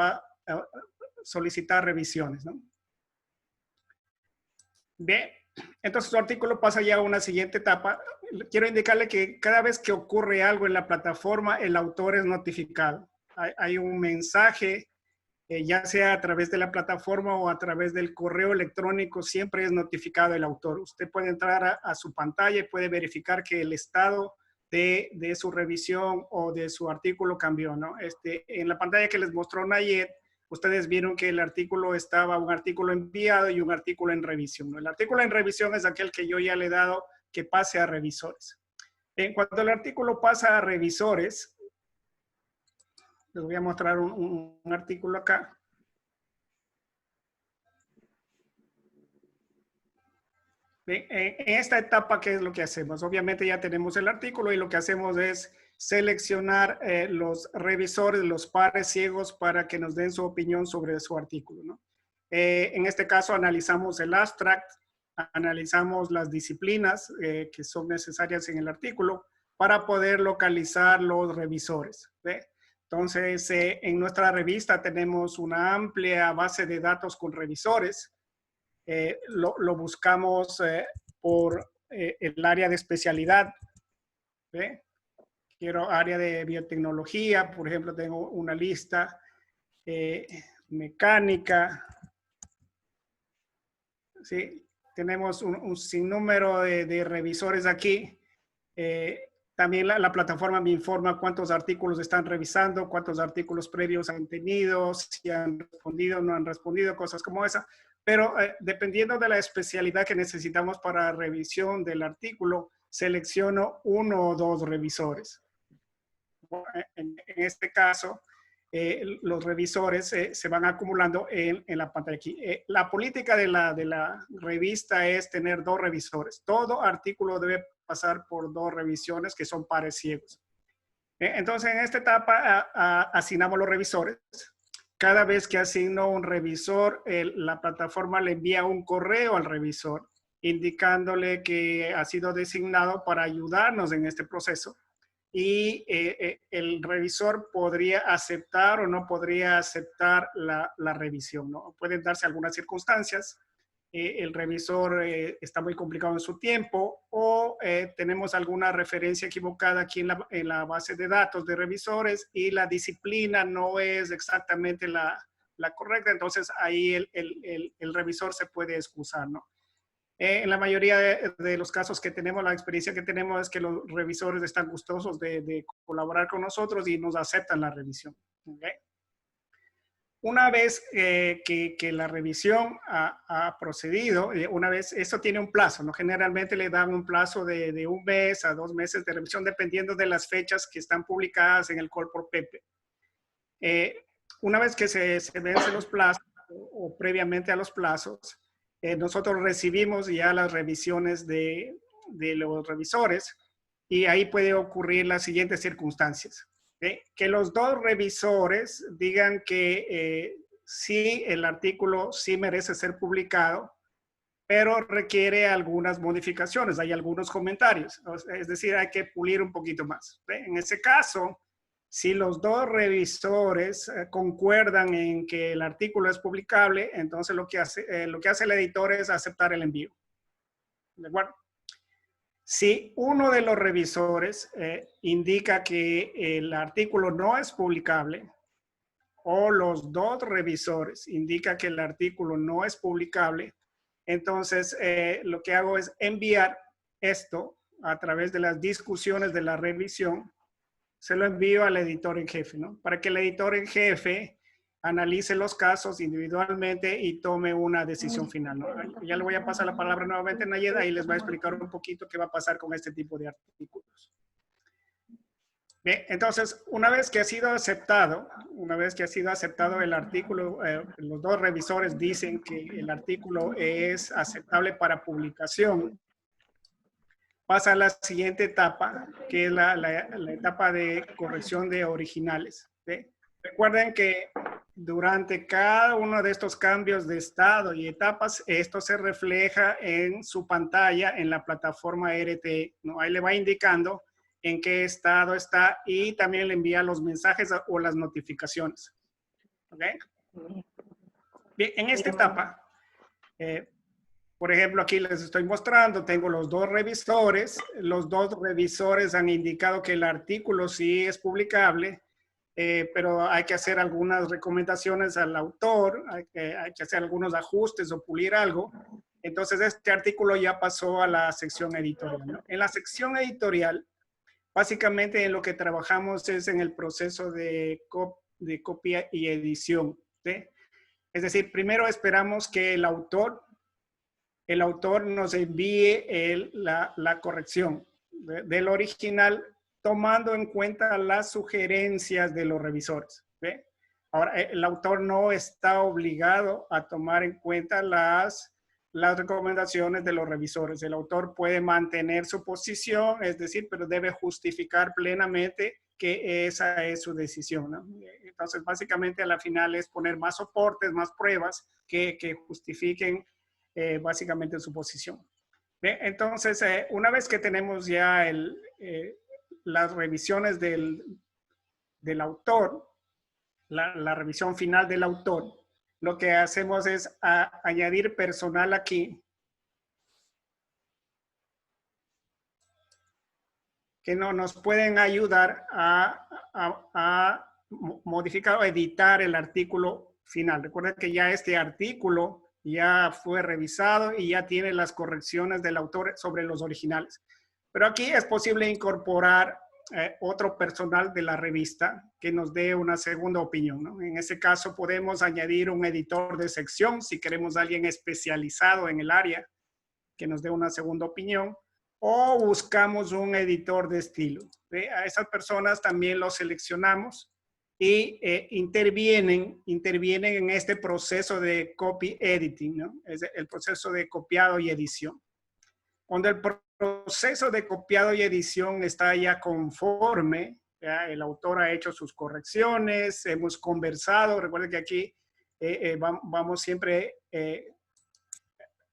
solicitar revisiones, ¿no? Bien, entonces su artículo pasa ya a una siguiente etapa. Quiero indicarle que cada vez que ocurre algo en la plataforma, el autor es notificado. Hay un mensaje, ya sea a través de la plataforma o a través del correo electrónico, siempre es notificado el autor. Usted puede entrar a su pantalla y puede verificar que el estado de su revisión o de su artículo cambió, ¿no? En la pantalla que les mostró Nayed, ustedes vieron que el artículo estaba un artículo enviado y un artículo en revisión, ¿no? El artículo en revisión es aquel que yo ya le he dado que pase a revisores. En cuanto el artículo pasa a revisores, les voy a mostrar un artículo acá. Bien, en esta etapa, ¿qué es lo que hacemos? Obviamente ya tenemos el artículo y lo que hacemos es seleccionar los revisores, los pares ciegos para que nos den su opinión sobre su artículo, ¿no? En este caso analizamos el abstract, analizamos las disciplinas que son necesarias en el artículo para poder localizar los revisores, ¿ve? Entonces, en nuestra revista tenemos una amplia base de datos con revisores. Lo buscamos por el área de especialidad, ¿ve? Quiero área de biotecnología, por ejemplo, tengo una lista, mecánica, ¿sí? Tenemos un sinnúmero de revisores aquí. También la plataforma me informa cuántos artículos están revisando, cuántos artículos previos han tenido, si han respondido o no han respondido, cosas como esa. Pero dependiendo de la especialidad que necesitamos para revisión del artículo, selecciono 1 o 2 revisores. En este caso, los revisores se van acumulando en la pantalla aquí. La política de la revista es tener 2 revisores. Todo artículo debe pasar por 2 revisiones que son pares ciegos. Entonces, en esta etapa asignamos los revisores. Cada vez que asigno un revisor, la plataforma le envía un correo al revisor indicándole que ha sido designado para ayudarnos en este proceso. Y el revisor podría aceptar o no podría aceptar la revisión, ¿no? Pueden darse algunas circunstancias. El revisor está muy complicado en su tiempo o tenemos alguna referencia equivocada aquí en la base de datos de revisores y la disciplina no es exactamente la correcta, entonces ahí el revisor se puede excusar, ¿no? En la mayoría de los casos que tenemos, la experiencia que tenemos es que los revisores están gustosos de colaborar con nosotros y nos aceptan la revisión, ¿okay? Una vez que la revisión ha procedido, una vez, eso tiene un plazo, ¿no? Generalmente le dan un plazo de 1 mes a 2 meses de revisión, dependiendo de las fechas que están publicadas en el Corpor Pepe. Una vez que se vencen los plazos o previamente a los plazos, nosotros recibimos ya las revisiones de los revisores y ahí puede ocurrir las siguientes circunstancias. Que los 2 revisores digan que sí, el artículo sí merece ser publicado, pero requiere algunas modificaciones, hay algunos comentarios, es decir, hay que pulir un poquito más. En ese caso, si los 2 revisores concuerdan en que el artículo es publicable, entonces lo que hace el editor es aceptar el envío. ¿De acuerdo? Si uno de los revisores indica que el artículo no es publicable o los 2 revisores indican que el artículo no es publicable, entonces lo que hago es enviar esto a través de las discusiones de la revisión, se lo envío al editor en jefe, ¿no? Para que el editor en jefe analice los casos individualmente y tome una decisión final, ¿no? Ya le voy a pasar la palabra nuevamente a Nayeda y les va a explicar un poquito qué va a pasar con este tipo de artículos. Bien, entonces, una vez que ha sido aceptado el artículo, los 2 revisores dicen que el artículo es aceptable para publicación, pasa a la siguiente etapa, que es la etapa de corrección de originales, ¿sí? Recuerden que durante cada uno de estos cambios de estado y etapas, esto se refleja en su pantalla en la plataforma RTE, ¿no? Ahí le va indicando en qué estado está y también le envía los mensajes o las notificaciones. ¿Ok? Bien, en esta etapa, por ejemplo, aquí les estoy mostrando, tengo los dos revisores. Los dos revisores han indicado que el artículo sí es publicable, pero hay que hacer algunas recomendaciones al autor, hay que hacer algunos ajustes o pulir algo. Entonces, este artículo ya pasó a la sección editorial, ¿no? En la sección editorial, básicamente en lo que trabajamos es en el proceso de copia y edición, ¿sí? Es decir, primero esperamos que el autor nos envíe la corrección del original, tomando en cuenta las sugerencias de los revisores, ¿ve? Ahora, el autor no está obligado a tomar en cuenta las recomendaciones de los revisores. El autor puede mantener su posición, es decir, pero debe justificar plenamente que esa es su decisión, ¿no? Entonces, básicamente, a la final es poner más soportes, más pruebas que justifiquen básicamente su posición. ¿Bien? Entonces, una vez que tenemos ya las revisiones del autor, la revisión final del autor, lo que hacemos es añadir personal aquí que nos pueden ayudar a modificar o editar el artículo final. Recuerden que ya este artículo ya fue revisado y ya tiene las correcciones del autor sobre los originales. Pero aquí es posible incorporar otro personal de la revista que nos dé una segunda opinión, ¿no? En ese caso podemos añadir un editor de sección si queremos a alguien especializado en el área que nos dé una segunda opinión, o buscamos un editor de estilo. ¿Ve? A esas personas también los seleccionamos y intervienen en este proceso de copy editing, ¿no? Es el proceso de copiado y edición. Cuando el proceso de copiado y edición está ya conforme, ¿ya? El autor ha hecho sus correcciones, hemos conversado. Recuerden que aquí vamos siempre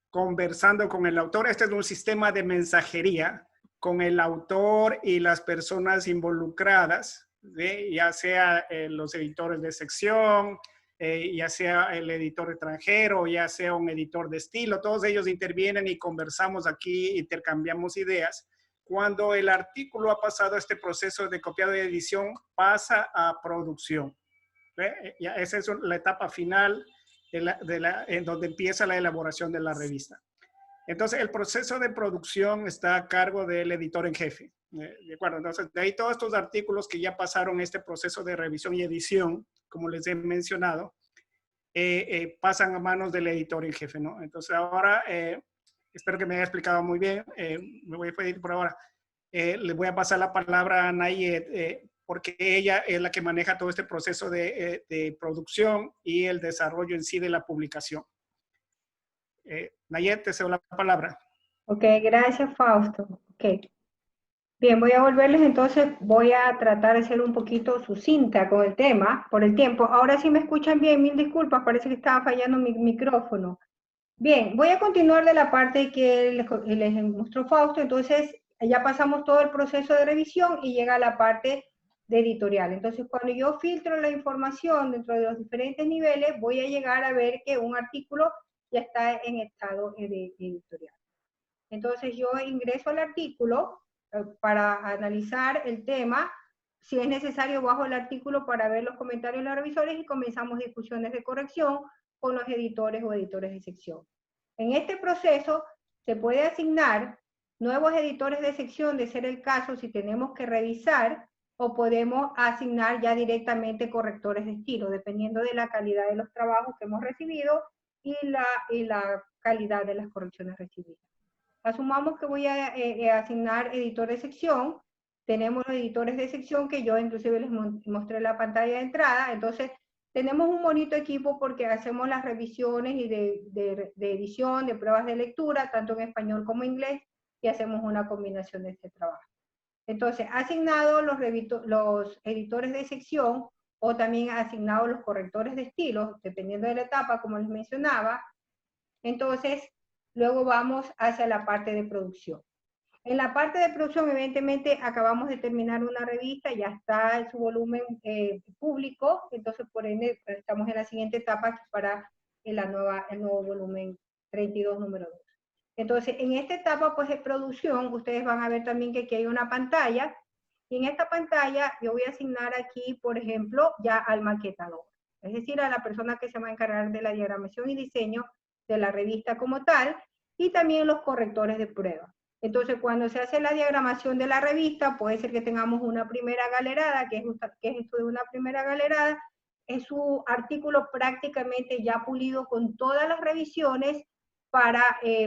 conversando con el autor. Este es un sistema de mensajería con el autor y las personas involucradas, ¿sí? Ya sea los editores de sección, ya sea el editor extranjero, ya sea un editor de estilo. Todos ellos intervienen y conversamos aquí, intercambiamos ideas. Cuando el artículo ha pasado este proceso de copiado y edición, pasa a producción. Ya esa es la etapa final en donde empieza la elaboración de la revista. Entonces, el proceso de producción está a cargo del editor en jefe. ¿De acuerdo? Entonces, de ahí todos estos artículos que ya pasaron este proceso de revisión y edición, como les he mencionado, pasan a manos del editor en jefe, ¿no? Entonces, ahora, espero que me haya explicado muy bien. Me voy a pedir por ahora. Le voy a pasar la palabra a Nayet, porque ella es la que maneja todo este proceso de producción y el desarrollo en sí de la publicación. Nayet, te cedo la palabra. Ok, gracias Fausto. Ok. Bien, voy a volverles entonces, voy a tratar de ser un poquito sucinta con el tema, por el tiempo. Ahora sí me escuchan bien, mil disculpas, parece que estaba fallando mi micrófono. Bien, voy a continuar de la parte que les mostró Fausto. Entonces ya pasamos todo el proceso de revisión y llega a la parte de editorial. Entonces cuando yo filtro la información dentro de los diferentes niveles, voy a llegar a ver que un artículo ya está en estado editorial. Entonces yo ingreso al artículo para analizar el tema. Si es necesario, bajo el artículo para ver los comentarios de los revisores y comenzamos discusiones de corrección con los editores o editores de sección. En este proceso se puede asignar nuevos editores de sección, de ser el caso, si tenemos que revisar, o podemos asignar ya directamente correctores de estilo, dependiendo de la calidad de los trabajos que hemos recibido y la calidad de las correcciones recibidas. Asumamos que voy a asignar editor de sección. Tenemos los editores de sección que yo inclusive les mostré la pantalla de entrada. Entonces, tenemos un bonito equipo porque hacemos las revisiones y de edición, de pruebas de lectura, tanto en español como en inglés, y hacemos una combinación de este trabajo. Entonces, asignado los editores de sección, o también asignado los correctores de estilos, dependiendo de la etapa, como les mencionaba. Entonces, luego vamos hacia la parte de producción. En la parte de producción, evidentemente, acabamos de terminar una revista, ya está en su volumen público, entonces por ende estamos en la siguiente etapa para el nuevo volumen 32 número 2. Entonces, en esta etapa pues de producción, ustedes van a ver también que aquí hay una pantalla, y en esta pantalla yo voy a asignar aquí, por ejemplo, ya al maquetador, es decir, a la persona que se va a encargar de la diagramación y diseño de la revista como tal, y también los correctores de prueba. Entonces, cuando se hace la diagramación de la revista, puede ser que tengamos una primera galerada, que es esto de una primera galerada, es su artículo prácticamente ya pulido con todas las revisiones para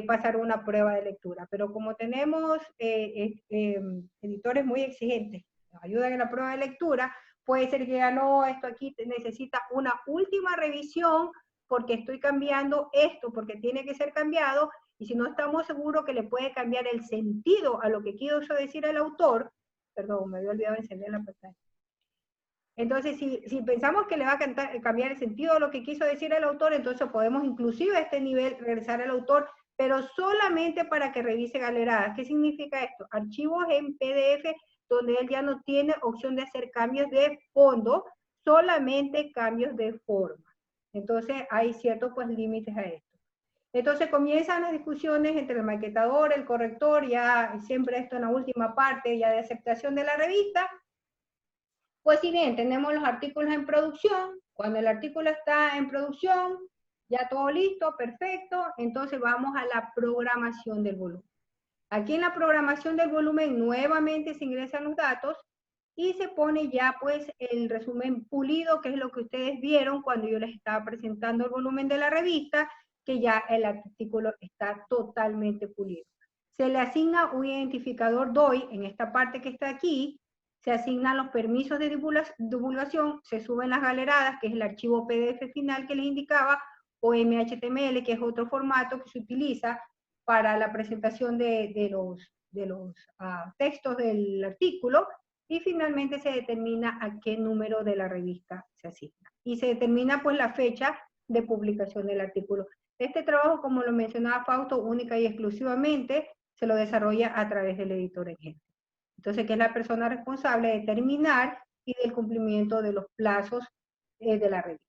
pasar una prueba de lectura. Pero como tenemos editores muy exigentes, nos ayudan en la prueba de lectura, puede ser que ya no, esto aquí necesita una última revisión porque estoy cambiando esto, porque tiene que ser cambiado, y si no estamos seguros que le puede cambiar el sentido a lo que quiso decir el autor, perdón, me había olvidado encender la pantalla. Entonces, si pensamos que le va a cambiar el sentido de lo que quiso decir el autor, entonces podemos inclusive a este nivel regresar al autor, pero solamente para que revise galeradas. ¿Qué significa esto? Archivos en PDF donde él ya no tiene opción de hacer cambios de fondo, solamente cambios de forma. Entonces, hay ciertos pues límites a esto. Entonces comienzan las discusiones entre el maquetador, el corrector, ya siempre esto en la última parte ya de aceptación de la revista. Pues si bien tenemos los artículos en producción, cuando el artículo está en producción, ya todo listo, perfecto, entonces vamos a la programación del volumen. Aquí en la programación del volumen nuevamente se ingresan los datos y se pone ya pues el resumen pulido, que es lo que ustedes vieron cuando yo les estaba presentando el volumen de la revista, que ya el artículo está totalmente pulido. Se le asigna un identificador DOI en esta parte que está aquí, se asignan los permisos de divulgación, se suben las galeradas, que es el archivo PDF final que les indicaba, o MHTML, que es otro formato que se utiliza para la presentación de los textos del artículo, y finalmente se determina a qué número de la revista se asigna. Y se determina pues la fecha de publicación del artículo. Este trabajo, como lo mencionaba Fausto, única y exclusivamente se lo desarrolla a través del editor en jefe. Entonces, que es la persona responsable de terminar y del cumplimiento de los plazos de la revista.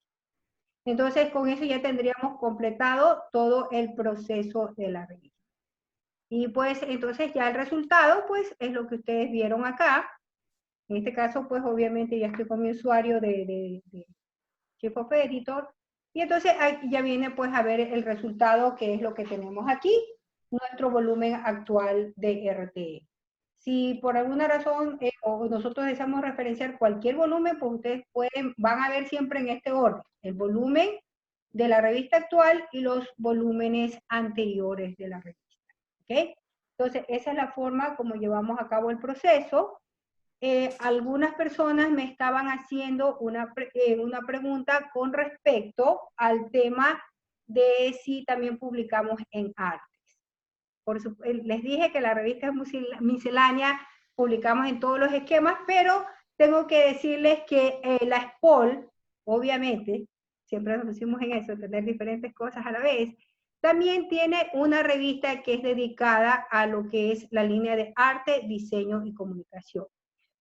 Entonces, con eso ya tendríamos completado todo el proceso de la revista. Y pues, entonces ya el resultado, pues, es lo que ustedes vieron acá. En este caso, pues, obviamente ya estoy con mi usuario de Chief of Editor. Y entonces aquí ya viene, pues, a ver el resultado, que es lo que tenemos aquí, nuestro volumen actual de RTE. Si por alguna razón o nosotros deseamos referenciar cualquier volumen, pues ustedes van a ver siempre en este orden, el volumen de la revista actual y los volúmenes anteriores de la revista. ¿Ok? Entonces, esa es la forma como llevamos a cabo el proceso. Algunas personas me estaban haciendo una pregunta con respecto al tema de si también publicamos en Artes. Les dije que la revista es miscelánea, publicamos en todos los esquemas, pero tengo que decirles que la SPOL, obviamente, siempre nos pusimos en eso, tener diferentes cosas a la vez, también tiene una revista que es dedicada a lo que es la línea de arte, diseño y comunicación.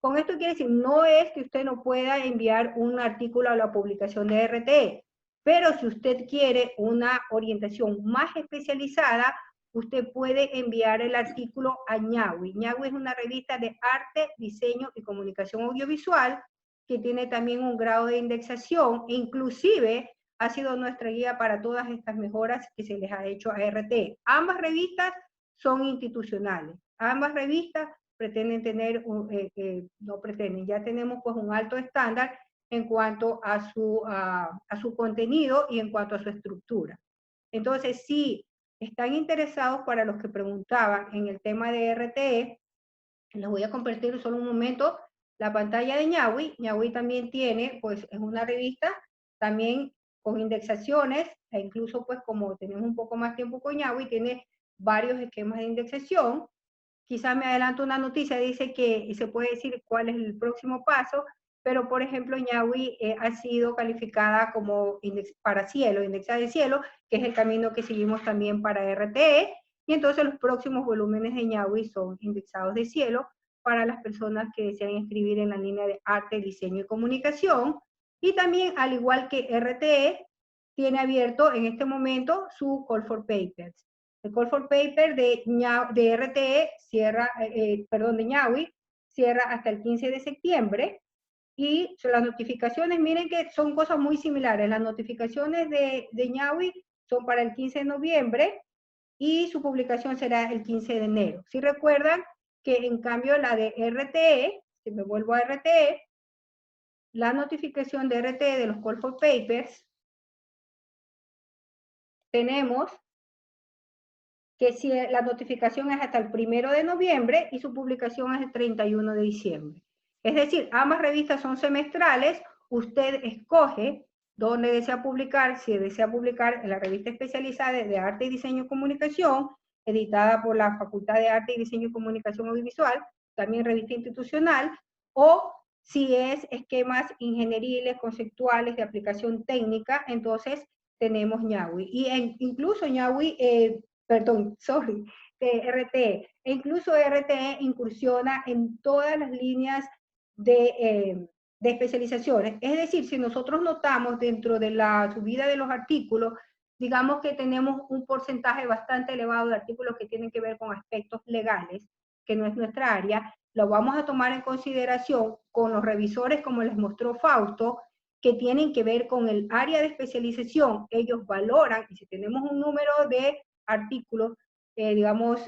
Con esto quiere decir, no es que usted no pueda enviar un artículo a la publicación de RTE, pero si usted quiere una orientación más especializada, usted puede enviar el artículo a Ñawi. Ñawi es una revista de arte, diseño y comunicación audiovisual que tiene también un grado de indexación e inclusive ha sido nuestra guía para todas estas mejoras que se les ha hecho a RTE. Ambas revistas son institucionales. Ambas revistas pretenden tener, no pretenden, ya tenemos pues un alto estándar en cuanto a su contenido y en cuanto a su estructura. Entonces, si están interesados, para los que preguntaban en el tema de RTE, les voy a compartir solo un momento la pantalla de Ñawi. Ñawi también tiene, pues es una revista también con indexaciones, e incluso pues como tenemos un poco más tiempo con Ñawi, tiene varios esquemas de indexación. Quizás me adelanto una noticia, dice que se puede decir cuál es el próximo paso, pero por ejemplo Ñawi ha sido calificada como para cielo, indexada de cielo, que es el camino que seguimos también para RTE, y entonces los próximos volúmenes de Ñawi son indexados de cielo para las personas que desean inscribir en la línea de arte, diseño y comunicación, y también al igual que RTE, tiene abierto en este momento su Call for Papers. El Call for Paper de RTE cierra, de Ñawi, cierra hasta el 15 de septiembre. Y las notificaciones, miren que son cosas muy similares. Las notificaciones de Ñawi son para el 15 de noviembre y su publicación será el 15 de enero. Si recuerdan que en cambio la de RTE, si me vuelvo a RTE, la notificación de RTE de los Call for Papers, tenemos que si la notificación es hasta el 1 de noviembre y su publicación es el 31 de diciembre. Es decir, ambas revistas son semestrales, usted escoge dónde desea publicar, si desea publicar en la revista especializada de Arte y Diseño y Comunicación, editada por la Facultad de Arte y Diseño y Comunicación Audiovisual, también revista institucional, o si es esquemas ingenieriles, conceptuales, de aplicación técnica, entonces tenemos Ñawi. Y incluso Ñawi, RTE. E incluso RTE incursiona en todas las líneas de especializaciones. Es decir, si nosotros notamos dentro de la subida de los artículos, digamos que tenemos un porcentaje bastante elevado de artículos que tienen que ver con aspectos legales, que no es nuestra área, lo vamos a tomar en consideración con los revisores, como les mostró Fausto, que tienen que ver con el área de especialización. Ellos valoran, y si tenemos un número de artículos, digamos,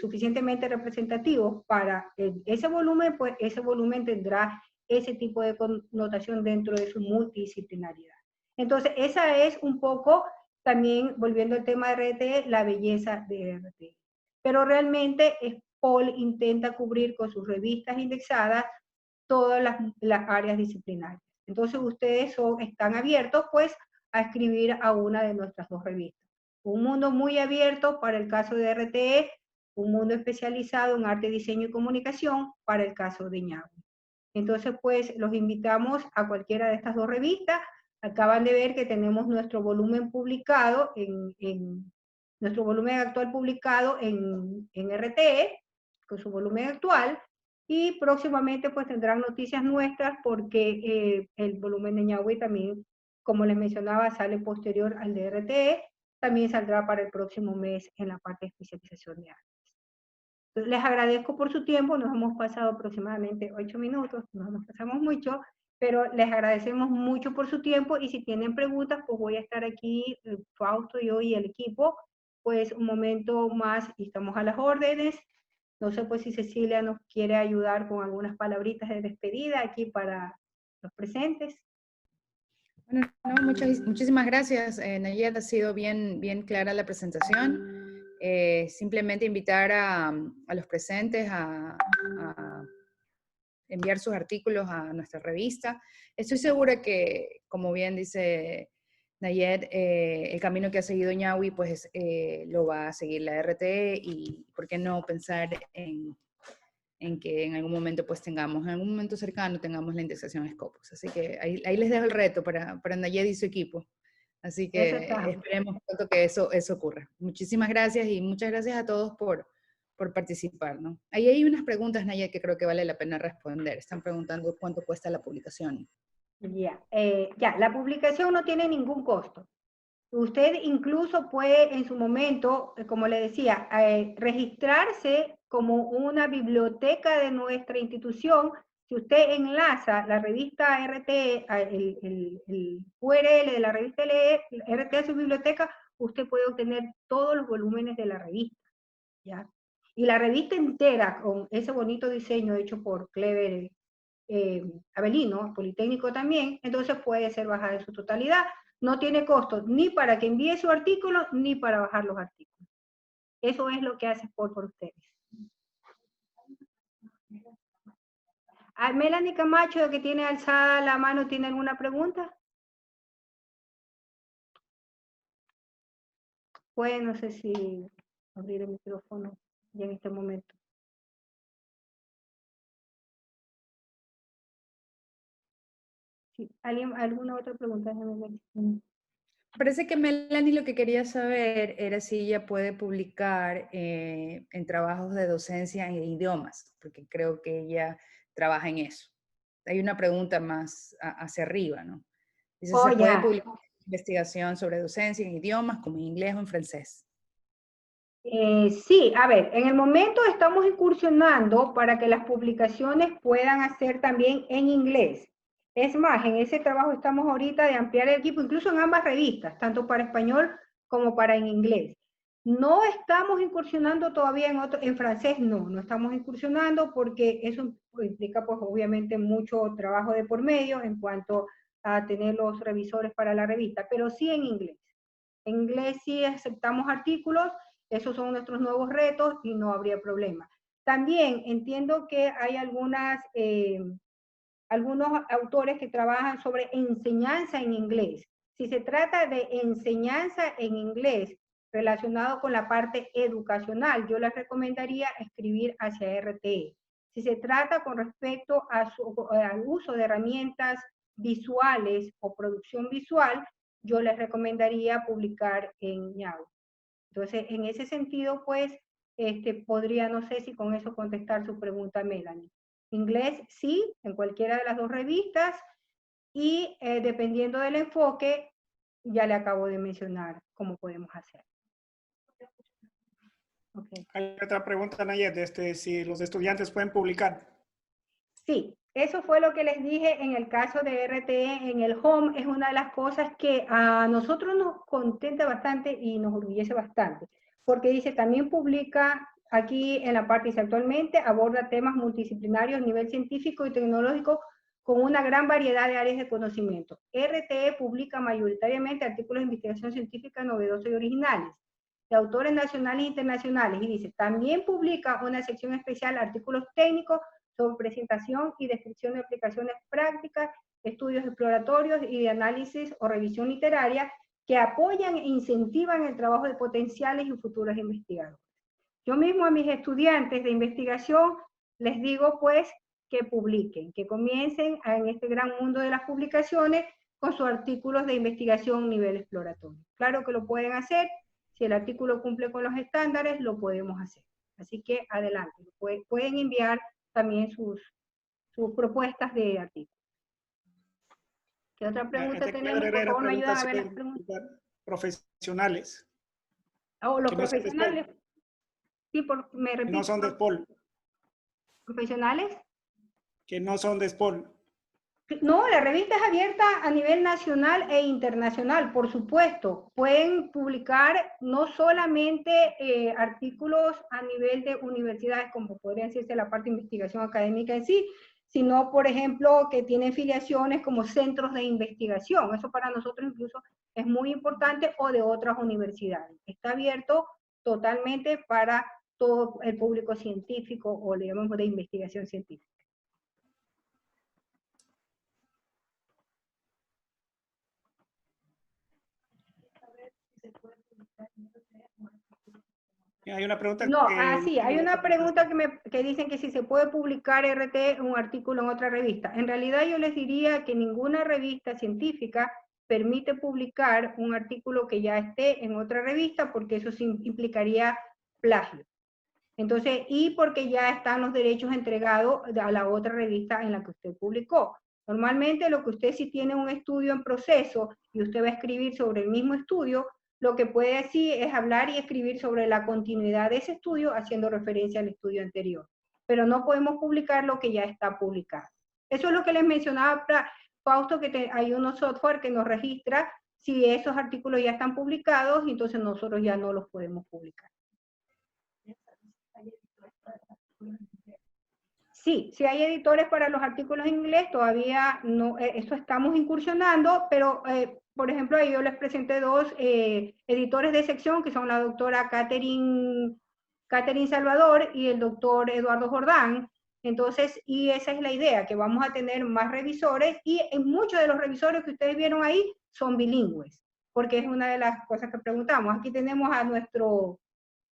suficientemente representativos para ese volumen, pues ese volumen tendrá ese tipo de connotación dentro de su multidisciplinaridad. Entonces, esa es un poco, también, volviendo al tema de RTE, la belleza de RTE. Pero realmente SPOL intenta cubrir con sus revistas indexadas todas las áreas disciplinarias. Entonces, ustedes están abiertos, pues, a escribir a una de nuestras dos revistas. Un mundo muy abierto para el caso de RTE, un mundo especializado en arte, diseño y comunicación para el caso de Ñawi. Entonces, pues, los invitamos a cualquiera de estas dos revistas. Acaban de ver que tenemos nuestro volumen publicado, nuestro volumen actual publicado en RTE, con su volumen actual, y próximamente pues tendrán noticias nuestras porque el volumen de Ñawi también, como les mencionaba, sale posterior al de RTE, también saldrá para el próximo mes en la parte de especialización de artes. Entonces, les agradezco por su tiempo, nos hemos pasado aproximadamente 8 minutos, nos pasamos mucho, pero les agradecemos mucho por su tiempo y si tienen preguntas, pues voy a estar aquí, Fausto, yo y el equipo, pues un momento más y estamos a las órdenes. No sé pues si Cecilia nos quiere ayudar con algunas palabritas de despedida aquí para los presentes. Bueno, no, muchísimas gracias, Nayed, ha sido bien clara la presentación. Simplemente invitar a los presentes a enviar sus artículos a nuestra revista. Estoy segura que, como bien dice Nayed, el camino que ha seguido Ñawi, pues lo va a seguir la RTE y por qué no pensar en que en algún momento pues en algún momento cercano tengamos la indexación Scopus. Así que ahí les dejo el reto para Nayed y su equipo. Así que esperemos pronto que eso ocurra. Muchísimas gracias y muchas gracias a todos por participar, ¿no? Ahí hay unas preguntas, Nayed, que creo que vale la pena responder. Están preguntando cuánto cuesta la publicación. Ya, la publicación no tiene ningún costo. Usted incluso puede en su momento, como le decía, registrarse como una biblioteca de nuestra institución. Si usted enlaza la revista RTE, el URL de la revista RTE a su biblioteca, usted puede obtener todos los volúmenes de la revista, ¿ya? Y la revista entera, con ese bonito diseño hecho por Clever Avelino, Politécnico también, entonces puede ser bajada en su totalidad. No tiene costo ni para que envíe su artículo, ni para bajar los artículos. Eso es lo que hace por ustedes. Melanie Camacho, que tiene alzada la mano, ¿tiene alguna pregunta? Pues no sé si abrir el micrófono ya en este momento. Sí, ¿alguna otra pregunta? Parece que Melanie lo que quería saber era si ella puede publicar en trabajos de docencia en idiomas, porque creo que ella trabaja en eso. Hay una pregunta más hacia arriba, ¿no? Dice, ¿se puede publicar investigación sobre docencia en idiomas como en inglés o en francés? Sí, a ver, en el momento estamos incursionando para que las publicaciones puedan hacer también en inglés. Es más, en ese trabajo estamos ahorita de ampliar el equipo, incluso en ambas revistas, tanto para español como para en inglés. No estamos incursionando todavía en francés, no estamos incursionando porque eso implica pues obviamente mucho trabajo de por medio en cuanto a tener los revisores para la revista, pero sí en inglés. En inglés sí aceptamos artículos, esos son nuestros nuevos retos y no habría problema. También entiendo que hay algunos autores que trabajan sobre enseñanza en inglés. Si se trata de enseñanza en inglés relacionado con la parte educacional, yo les recomendaría escribir hacia RTE. Si se trata con respecto al uso de herramientas visuales o producción visual, yo les recomendaría publicar en Ñawi. Entonces, en ese sentido, pues, podría, no sé si con eso contestar su pregunta, Melanie. Inglés, sí, en cualquiera de las dos revistas, y dependiendo del enfoque, ya le acabo de mencionar cómo podemos hacer. Okay. Hay otra pregunta, Nayet, si los estudiantes pueden publicar. Sí, eso fue lo que les dije en el caso de RTE en el home, es una de las cosas que a nosotros nos contenta bastante y nos orgullece bastante, porque dice, también publica aquí en la parte, dice, actualmente aborda temas multidisciplinarios a nivel científico y tecnológico con una gran variedad de áreas de conocimiento. RTE publica mayoritariamente artículos de investigación científica novedosos y originales, de autores nacionales e internacionales, y dice, también publica una sección especial, artículos técnicos, sobre presentación y descripción de aplicaciones prácticas, estudios exploratorios y de análisis o revisión literaria que apoyan e incentivan el trabajo de potenciales y futuros investigadores. Yo mismo a mis estudiantes de investigación les digo pues que publiquen, que comiencen en este gran mundo de las publicaciones con sus artículos de investigación a nivel exploratorio. Claro que lo pueden hacer, si el artículo cumple con los estándares, lo podemos hacer. Así que adelante, pueden enviar también sus propuestas de artículos. ¿Qué otra pregunta tenemos? Por favor, me ayudan a ver las preguntas. Profesionales. Oh, los profesionales. Sí, me repito. Que no son de SPOL. ¿Profesionales? Que no son de SPOL. No, la revista es abierta a nivel nacional e internacional, por supuesto. Pueden publicar no solamente artículos a nivel de universidades, como podría decirse la parte de investigación académica en sí, sino, por ejemplo, que tienen filiaciones como centros de investigación. Eso para nosotros incluso es muy importante, o de otras universidades. Está abierto totalmente para todo el público científico, o le llamamos de investigación científica. Hay una pregunta no, sí, hay una pregunta que dicen que si se puede publicar RT un artículo en otra revista. En realidad yo les diría que ninguna revista científica permite publicar un artículo que ya esté en otra revista, porque eso implicaría plagio. Entonces, y porque ya están los derechos entregados a la otra revista en la que usted publicó. Normalmente lo que usted, si tiene un estudio en proceso y usted va a escribir sobre el mismo estudio, lo que puede decir es hablar y escribir sobre la continuidad de ese estudio haciendo referencia al estudio anterior. Pero no podemos publicar lo que ya está publicado. Eso es lo que les mencionaba Fausto, que hay unos software que nos registra si esos artículos ya están publicados, entonces nosotros ya no los podemos publicar. Sí, sí hay editores para los artículos en inglés, todavía no, eso estamos incursionando, pero por ejemplo, ahí yo les presenté dos editores de sección, que son la doctora Catherine Salvador y el doctor Eduardo Jordán. Entonces, y esa es la idea, que vamos a tener más revisores, y en muchos de los revisores que ustedes vieron ahí son bilingües, porque es una de las cosas que preguntamos. Aquí tenemos a nuestro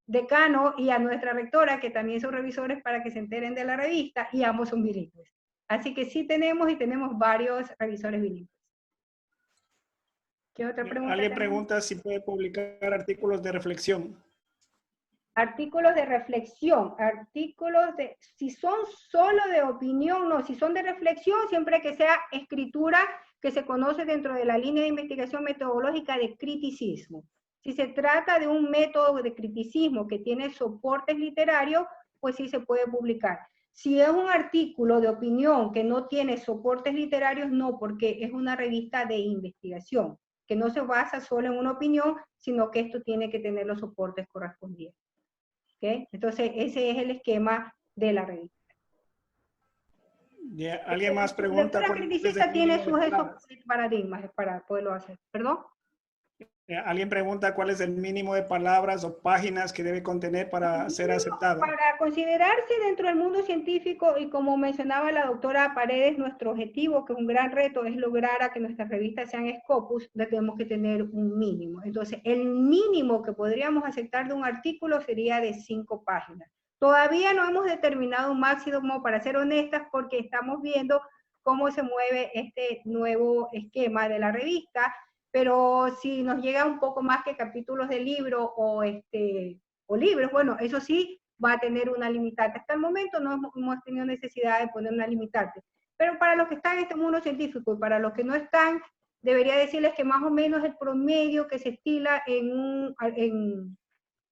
decano y a nuestra rectora, que también son revisores, para que se enteren de la revista, y ambos son bilingües. Así que sí tenemos, y tenemos varios revisores bilingües. ¿Qué otra pregunta? Alguien pregunta si puede publicar artículos de reflexión. Artículos de reflexión, si son solo de opinión, no, si son de reflexión, siempre que sea escritura que se conoce dentro de la línea de investigación metodológica de criticismo. Si se trata de un método de criticismo que tiene soportes literarios, pues sí se puede publicar. Si es un artículo de opinión que no tiene soportes literarios, no, porque es una revista de investigación, que no se basa solo en una opinión, sino que esto tiene que tener los soportes correspondientes. ¿Okay? Entonces, ese es el esquema de la revista. Yeah. ¿Alguien más pregunta? La criticista tiene sus paradigmas para poderlo hacer. ¿Perdón? ¿Alguien pregunta cuál es el mínimo de palabras o páginas que debe contener para ser aceptado? Para considerarse dentro del mundo científico, y como mencionaba la doctora Paredes, nuestro objetivo, que es un gran reto, es lograr a que nuestras revistas sean Scopus, tenemos que tener un mínimo. Entonces, el mínimo que podríamos aceptar de un artículo sería de 5 páginas. Todavía no hemos determinado un máximo, para ser honestas, porque estamos viendo cómo se mueve este nuevo esquema de la revista, pero si nos llega un poco más que capítulos de libro o libros, bueno, eso sí va a tener una limitante. Hasta el momento no hemos tenido necesidad de poner una limitante. Pero para los que están en este mundo científico y para los que no están, debería decirles que más o menos el promedio que se estila en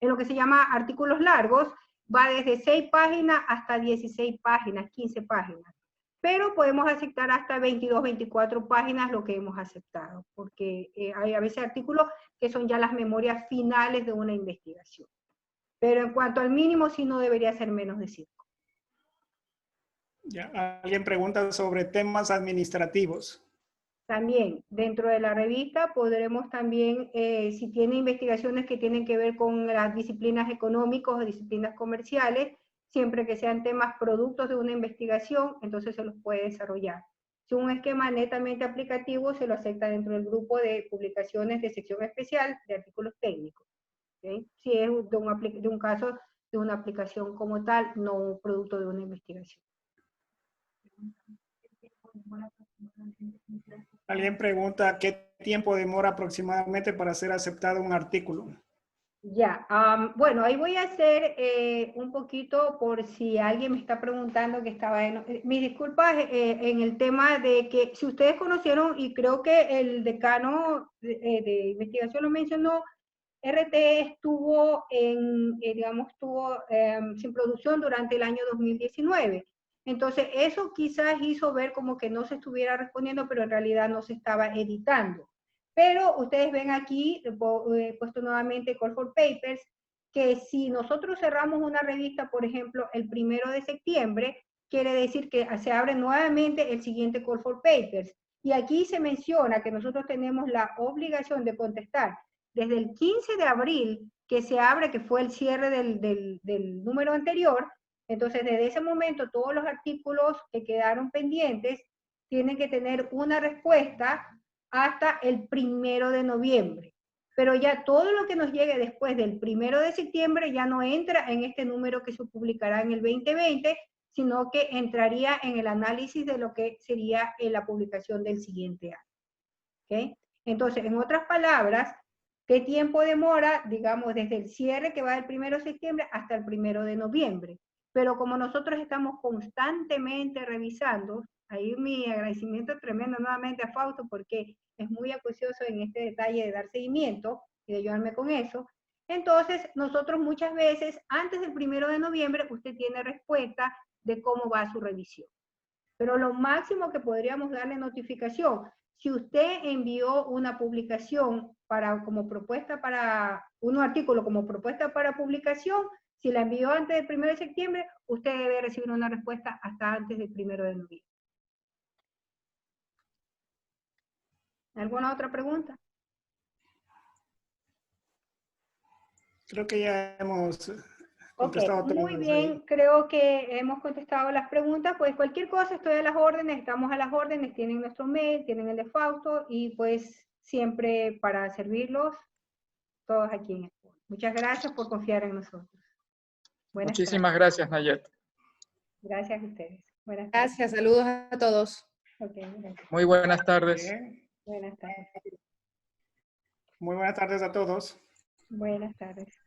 lo que se llama artículos largos va desde 6 páginas hasta 16 páginas, 15 páginas. Pero podemos aceptar hasta 22, 24 páginas lo que hemos aceptado, porque hay a veces artículos que son ya las memorias finales de una investigación. Pero en cuanto al mínimo, sí no debería ser menos de 5. Ya, alguien pregunta sobre temas administrativos. También, dentro de la revista podremos también, si tiene investigaciones que tienen que ver con las disciplinas económicas o disciplinas comerciales, siempre que sean temas productos de una investigación, entonces se los puede desarrollar. Si un esquema netamente aplicativo, se lo acepta dentro del grupo de publicaciones de sección especial de artículos técnicos. ¿Okay? Si es de un caso de una aplicación como tal, no un producto de una investigación. Alguien pregunta qué tiempo demora aproximadamente para ser aceptado un artículo. Ya, bueno, ahí voy a hacer un poquito por si alguien me está preguntando que estaba mis disculpas en el tema de que si ustedes conocieron, y creo que el decano de investigación lo mencionó, RTE estuvo sin producción durante el año 2019. Entonces, eso quizás hizo ver como que no se estuviera respondiendo, pero en realidad no se estaba editando. Pero ustedes ven aquí, he puesto nuevamente Call for Papers, que si nosotros cerramos una revista, por ejemplo, el 1 de septiembre, quiere decir que se abre nuevamente el siguiente Call for Papers. Y aquí se menciona que nosotros tenemos la obligación de contestar desde el 15 de abril, que se abre, que fue el cierre del número anterior. Entonces, desde ese momento, todos los artículos que quedaron pendientes tienen que tener una respuesta hasta el 1 de noviembre. Pero ya todo lo que nos llegue después del 1 de septiembre ya no entra en este número que se publicará en el 2020, sino que entraría en el análisis de lo que sería la publicación del siguiente año. ¿Okay? Entonces, en otras palabras, ¿qué tiempo demora? Digamos, desde el cierre que va del 1 de septiembre hasta el 1 de noviembre. Pero como nosotros estamos constantemente revisando, ahí mi agradecimiento tremendo nuevamente a Fausto, porque es muy acucioso en este detalle de dar seguimiento y de ayudarme con eso. Entonces, nosotros muchas veces, antes del 1 de noviembre, usted tiene respuesta de cómo va su revisión. Pero lo máximo que podríamos darle notificación, si usted envió una publicación como propuesta para, un artículo como propuesta para publicación, si la envió antes del 1 de septiembre, usted debe recibir una respuesta hasta antes del 1 de noviembre. ¿Alguna otra pregunta? Creo que ya hemos contestado todas. Muy bien, creo que hemos contestado las preguntas. Pues cualquier cosa, estoy a las órdenes, estamos a las órdenes, tienen nuestro mail, tienen el de Fausto, y pues siempre para servirlos, todos aquí en Expo. Muchas gracias por confiar en nosotros. Muchísimas gracias, Nayet. Gracias a ustedes. Buenas tardes. Gracias, saludos a todos. Muy buenas tardes. Buenas tardes. Muy buenas tardes a todos. Buenas tardes.